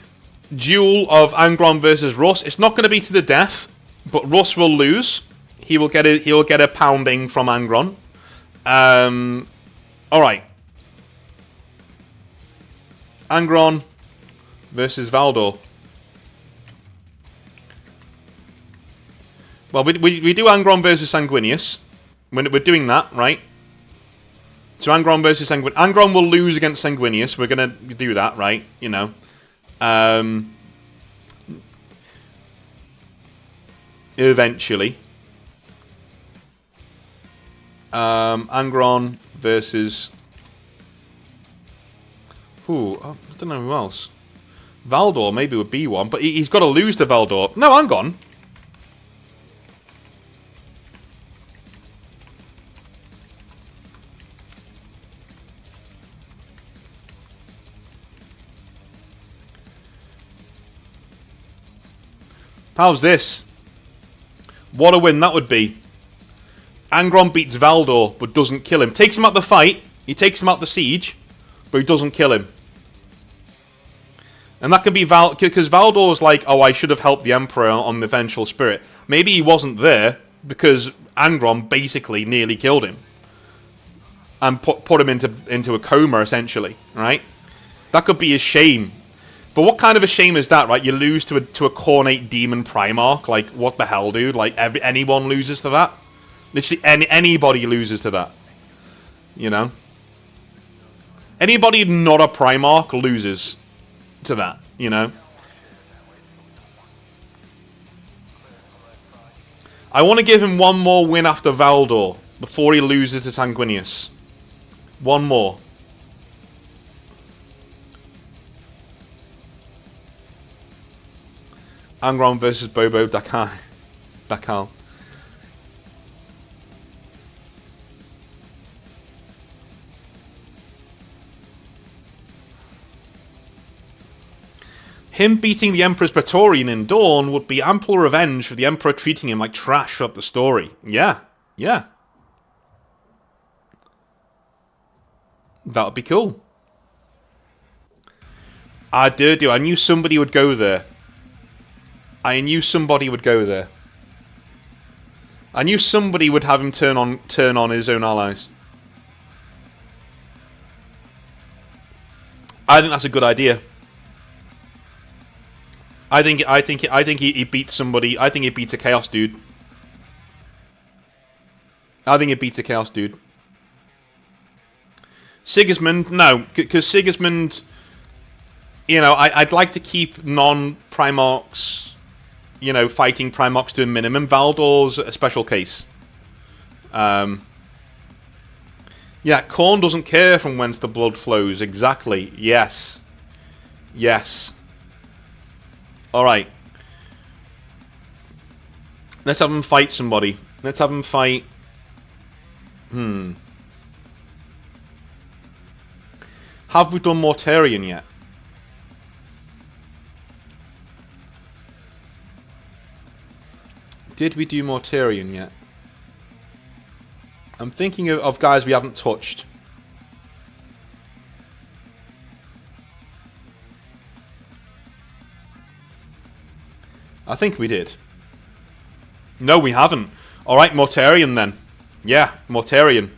duel of Angron versus Russ. It's not going to be to the death, but Russ will lose. He'll get a pounding from Angron. Alright. Angron versus Valdor. Well, we do Angron versus Sanguinius. We're doing that, right? So Angron versus Sanguinius. Angron will lose against Sanguinius. We're going to do that, right? You know. Eventually. Angron versus... Ooh, I don't know who else. Valdor maybe would be one, but he's got to lose to Valdor. No, Angron. How's this? What a win that would be. Angron beats Valdor, but doesn't kill him. Takes him out the fight. He takes him out the siege, but he doesn't kill him. And that can be because Valdor's like, oh, I should have helped the Emperor on the Vengeful Spirit. Maybe he wasn't there because Angron basically nearly killed him. And put him into a coma, essentially, right? That could be a shame. But what kind of a shame is that, right? You lose to a Cornate Demon Primarch. Like, what the hell, dude? Like, anyone loses to that? Literally, anybody loses to that. You know? Anybody not a Primarch loses to that, you know? I want to give him one more win after Valdor before he loses to Sanguinius. One more. Angron versus Bobo Dakal. Him beating the Emperor's Praetorian in Dawn would be ample revenge for the Emperor treating him like trash throughout the story. Yeah, yeah. That would be cool. I do. I knew somebody would go there. I knew somebody would go there. I knew somebody would have him turn on his own allies. I think that's a good idea. I think he beats somebody. I think he beats a Chaos dude. I think he beats a Chaos dude. Sigismund, no, because Sigismund, you know, I'd like to keep non-Primarchs, you know, fighting Primarchs to a minimum. Valdor's a special case. Yeah, Khorne doesn't care from whence the blood flows. Exactly. Yes. Yes. Alright. Let's have him fight somebody. Let's have him fight... Have we done Mortarion yet? Did we do Mortarion yet? I'm thinking of guys we haven't touched. I think we did. No, we haven't. Alright, Mortarion then. Yeah, Mortarion.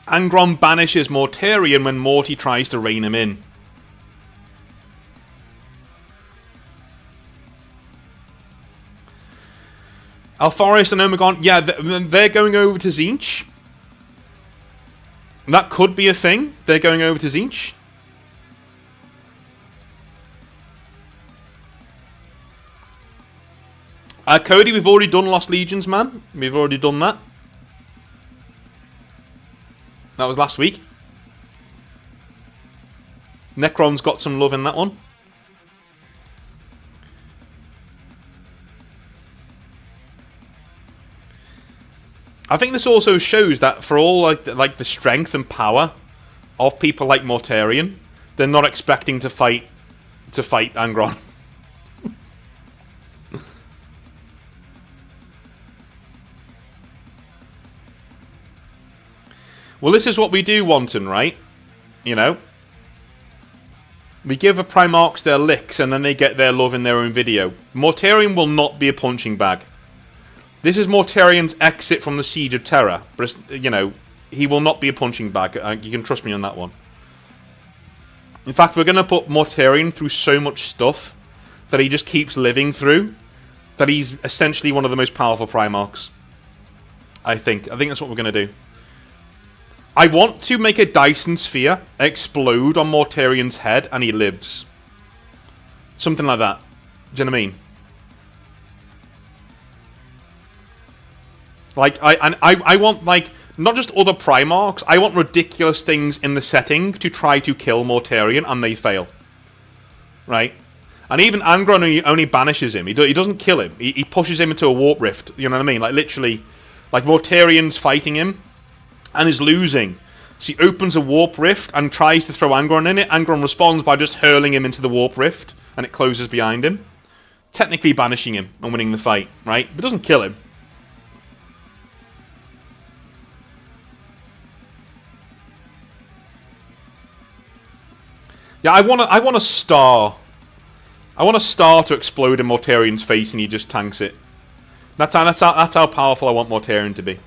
Angron banishes Mortarion when Morty tries to rein him in. Alpharius and Omegon, yeah, they're going over to Tzeentch. That could be a thing. They're going over to Tzeentch. Cody, we've already done Lost Legions, man. We've already done that. That was last week. Necron's got some love in that one. I think this also shows that for all like the strength and power of people like Mortarion, they're not expecting to fight Angron. Well, this is what we do, Wanton, right? You know? We give the Primarchs their licks and then they get their love in their own video. Mortarion will not be a punching bag. This is Mortarion's exit from the Siege of Terra. But, you know, he will not be a punching bag. You can trust me on that one. In fact, we're going to put Mortarion through so much stuff that he just keeps living through, that he's essentially one of the most powerful Primarchs. I think that's what we're going to do. I want to make a Dyson Sphere explode on Mortarion's head and he lives. Something like that. Do you know what I mean? Like, I want, like, not just other Primarchs, I want ridiculous things in the setting to try to kill Mortarion, and they fail. Right? And even Angron only banishes him. He doesn't kill him. He pushes him into a warp rift. You know what I mean? Like, literally, like, Mortarion's fighting him and is losing. So he opens a warp rift and tries to throw Angron in it. Angron responds by just hurling him into the warp rift, and it closes behind him. Technically banishing him and winning the fight, right? But it doesn't kill him. Yeah, I want a star. I want a star to explode in Mortarion's face and he just tanks it. That's how powerful I want Mortarion to be.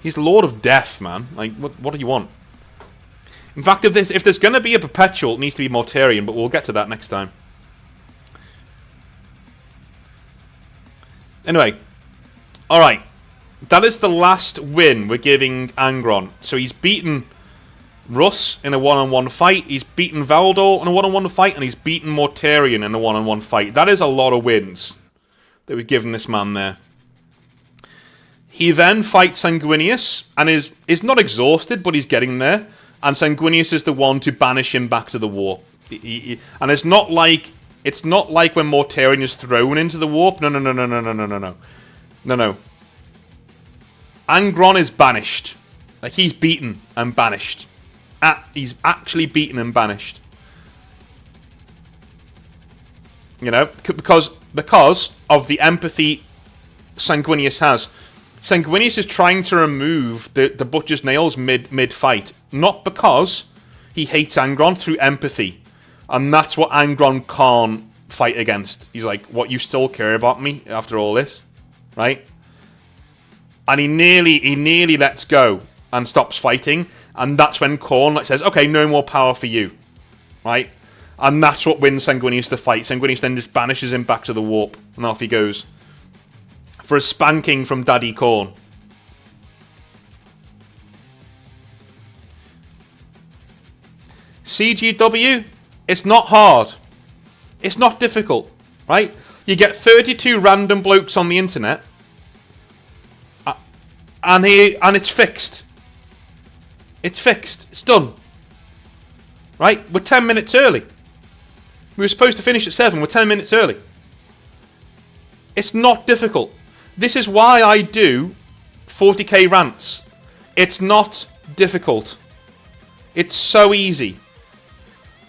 He's Lord of Death, man. Like, what do you want? In fact, if there's going to be a perpetual, it needs to be Mortarion, but we'll get to that next time. Anyway, alright. That is the last win we're giving Angron. So he's beaten Russ in a one-on-one fight, he's beaten Valdor in a one-on-one fight, and he's beaten Mortarion in a one-on-one fight. That is a lot of wins that we've given this man there. He then fights Sanguinius, and is not exhausted, but he's getting there. And Sanguinius is the one to banish him back to the warp. And it's not like when Mortarion is thrown into the warp. No. Angron is banished. Like, he's beaten and banished. He's actually beaten and banished. You know, because of the empathy Sanguinius has. Sanguinius is trying to remove the Butcher's Nails mid-fight. Not because he hates Angron, through empathy. And that's what Angron can't fight against. He's like, what, you still care about me after all this? Right? And he nearly lets go and stops fighting. And that's when Khorne says, okay, no more power for you. Right? And that's what wins Sanguinius the fight. Sanguinius then just banishes him back to the warp. And off he goes. For a spanking from Daddy Khorne. CGW, it's not hard. It's not difficult. Right? You get 32 random blokes on the internet. And it's fixed. It's fixed. It's done. Right? We're 10 minutes early. We were supposed to finish at 7. We're 10 minutes early. It's not difficult. This is why I do 40k rants. It's not difficult. It's so easy.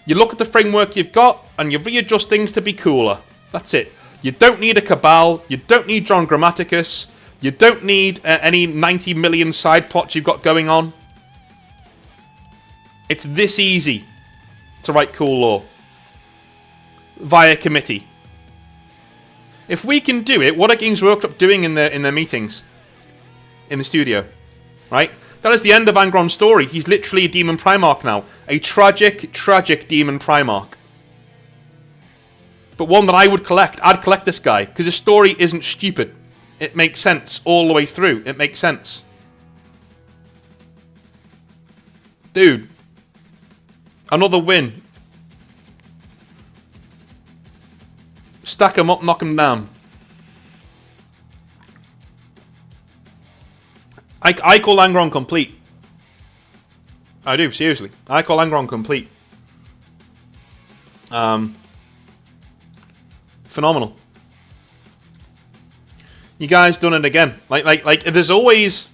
You look at the framework you've got and you readjust things to be cooler. That's it. You don't need a Cabal. You don't need John Grammaticus. You don't need any 90 million side plots you've got going on. It's this easy to write cool lore. Via committee. If we can do it, what are Games Workshop doing in their meetings? In the studio. Right? That is the end of Angron's story. He's literally a Demon Primarch now. A tragic, tragic Demon Primarch. But one that I would collect. I'd collect this guy. Because his story isn't stupid. It makes sense all the way through. It makes sense. Dude. Another win. Stack him up, knock him down. I call Angron complete. I do, seriously. I call Angron complete. Phenomenal. You guys done it again. Like there's always...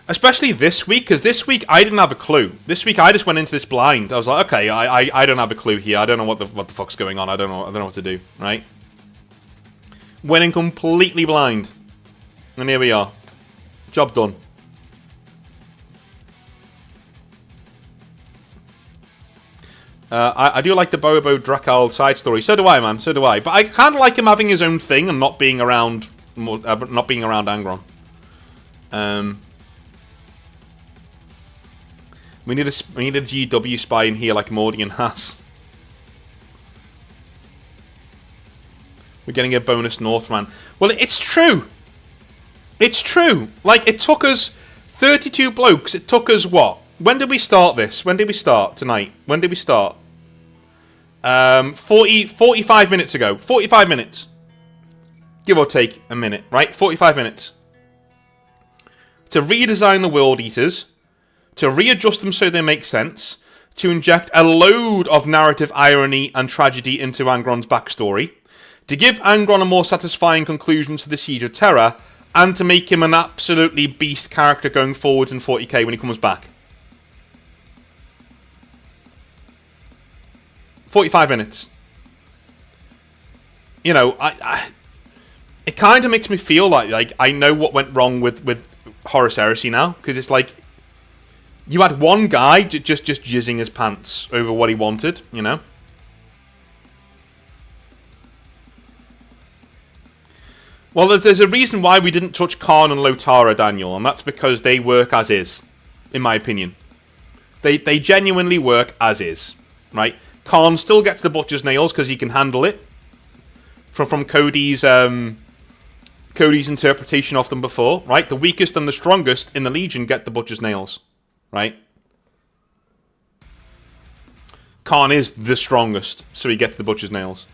Especially this week, because this week I didn't have a clue. This week I just went into this blind. I was like, okay, I don't have a clue here. I don't know what the fuck's going on. I don't know what to do. Right? Went in completely blind, and here we are. Job done. I do like the Bobo Drakal side story. So do I, man. So do I. But I kind of like him having his own thing and not being around, Angron. We need a GW spy in here like Mordian has. We're getting a bonus Northman. Well, it's true. It's true. Like, it took us 32 blokes. It took us what? When did we start this? When did we start tonight? When did we start? 45 minutes ago. 45 minutes. Give or take a minute, right? 45 minutes. To redesign the World Eaters, to readjust them so they make sense, to inject a load of narrative irony and tragedy into Angron's backstory, to give Angron a more satisfying conclusion to the Siege of Terra, and to make him an absolutely beast character going forwards in 40k when he comes back. 45 minutes. You know, it kind of makes me feel like I know what went wrong with Horus Heresy now, because it's like you had one guy just jizzing his pants over what he wanted, you know. Well, there's a reason why we didn't touch Khan and Lotara, Daniel, and that's because they work as is, in my opinion. They genuinely work as is, right? Khan still gets the butcher's nails because he can handle it. From Cody's interpretation of them before, right? The weakest and the strongest in the Legion get the butcher's nails, right? Khan is the strongest, so he gets the butcher's nails.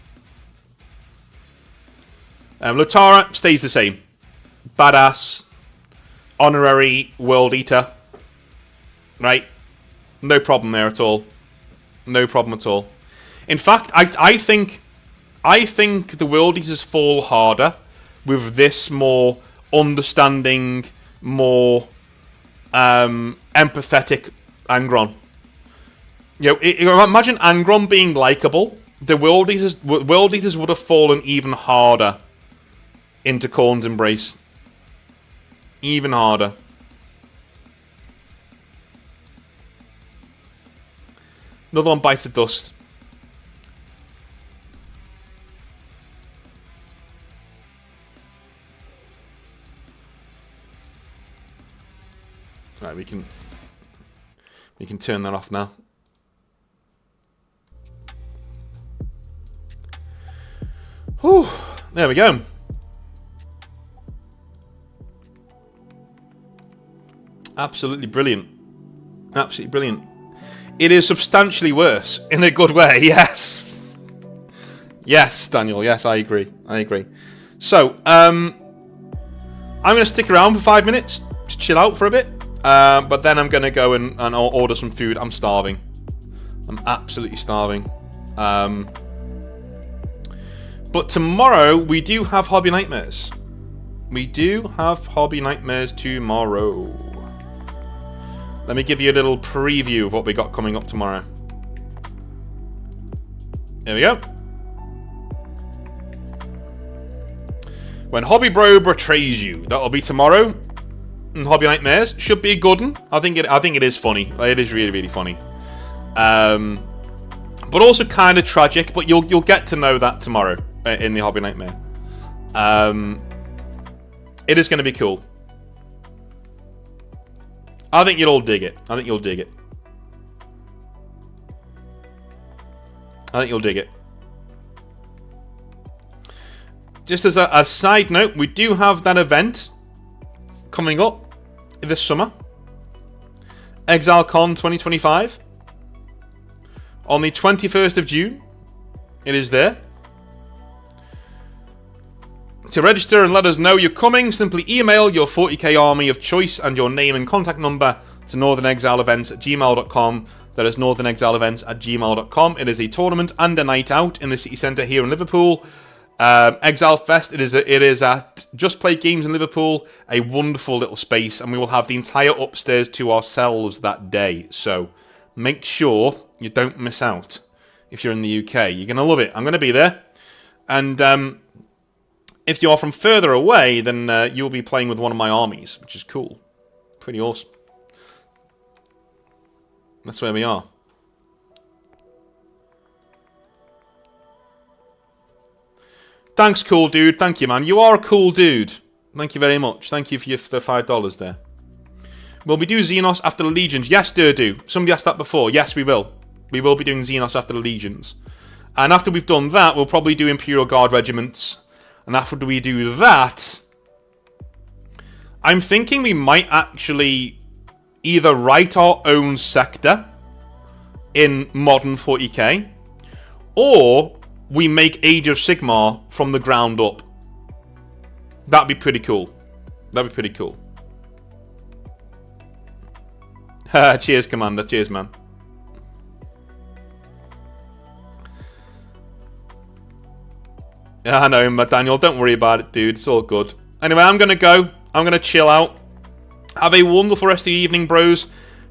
Lotara stays the same. Badass, honorary World Eater, right? No problem there at all. No problem at all. In fact, I think the World Eaters fall harder with this more understanding, more empathetic Angron. You know, imagine Angron being likable. The World Eaters would have fallen even harder into Khorne's embrace. Even harder. Another one bites the dust. Right, we can turn that off now. Whew, there we go. Absolutely brilliant. Absolutely brilliant. It is substantially worse, in a good way, yes. Yes, Daniel, yes, I agree. I agree. So, I'm going to stick around for 5 minutes, to chill out for a bit, but then I'm going to go and order some food. I'm starving. I'm absolutely starving. But tomorrow, we do have Hobby Nightmares. We do have Hobby Nightmares tomorrow. Let me give you a little preview of what we got coming up tomorrow. Here we go. When Hobby Bro betrays you. That'll be tomorrow. And Hobby Nightmares should be a good one. I think it is funny. It is really, really funny. But also kind of tragic. But you'll get to know that tomorrow in the Hobby Nightmare. It is going to be cool. I think you'll all dig it. I think you'll dig it. I think you'll dig it. Just as a side note, we do have that event coming up this summer. ExileCon 2025. On the 21st of June. It is there. To register and let us know you're coming, simply email your 40k army of choice and your name and contact number to northernexileevents@gmail.com. That is northernexileevents@gmail.com. It is a tournament and a night out in the city centre here in Liverpool. Exile Fest, it is at Just Play Games in Liverpool, a wonderful little space, and we will have the entire upstairs to ourselves that day. So make sure you don't miss out if you're in the UK. You're going to love it. I'm going to be there. And if you are from further away, then you'll be playing with one of my armies, which is cool. Pretty awesome. That's where we are. Thanks, cool dude. Thank you, man. You are a cool dude. Thank you very much. Thank you for the $5 there. Will we do Xenos after the Legions? Yes, Durdu. Somebody asked that before. Yes, we will. We will be doing Xenos after the Legions. And after we've done that, we'll probably do Imperial Guard regiments. And after we do that, I'm thinking we might actually either write our own sector in modern 40k, or we make Age of Sigmar from the ground up. That'd be pretty cool. That'd be pretty cool. Cheers, Commander. Cheers, man. I know, Daniel. Don't worry about it, dude. It's all good. Anyway, I'm going to go. I'm going to chill out. Have a wonderful rest of the evening, bros.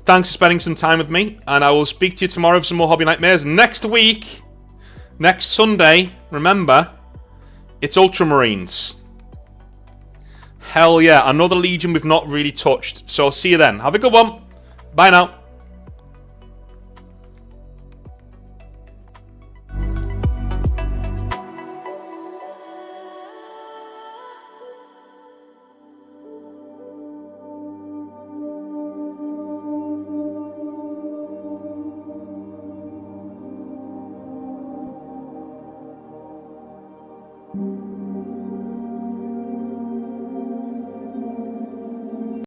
Thanks for spending some time with me. And I will speak to you tomorrow for some more Hobby Nightmares. Next week, next Sunday, remember, it's Ultramarines. Hell yeah. Another Legion we've not really touched. So I'll see you then. Have a good one. Bye now.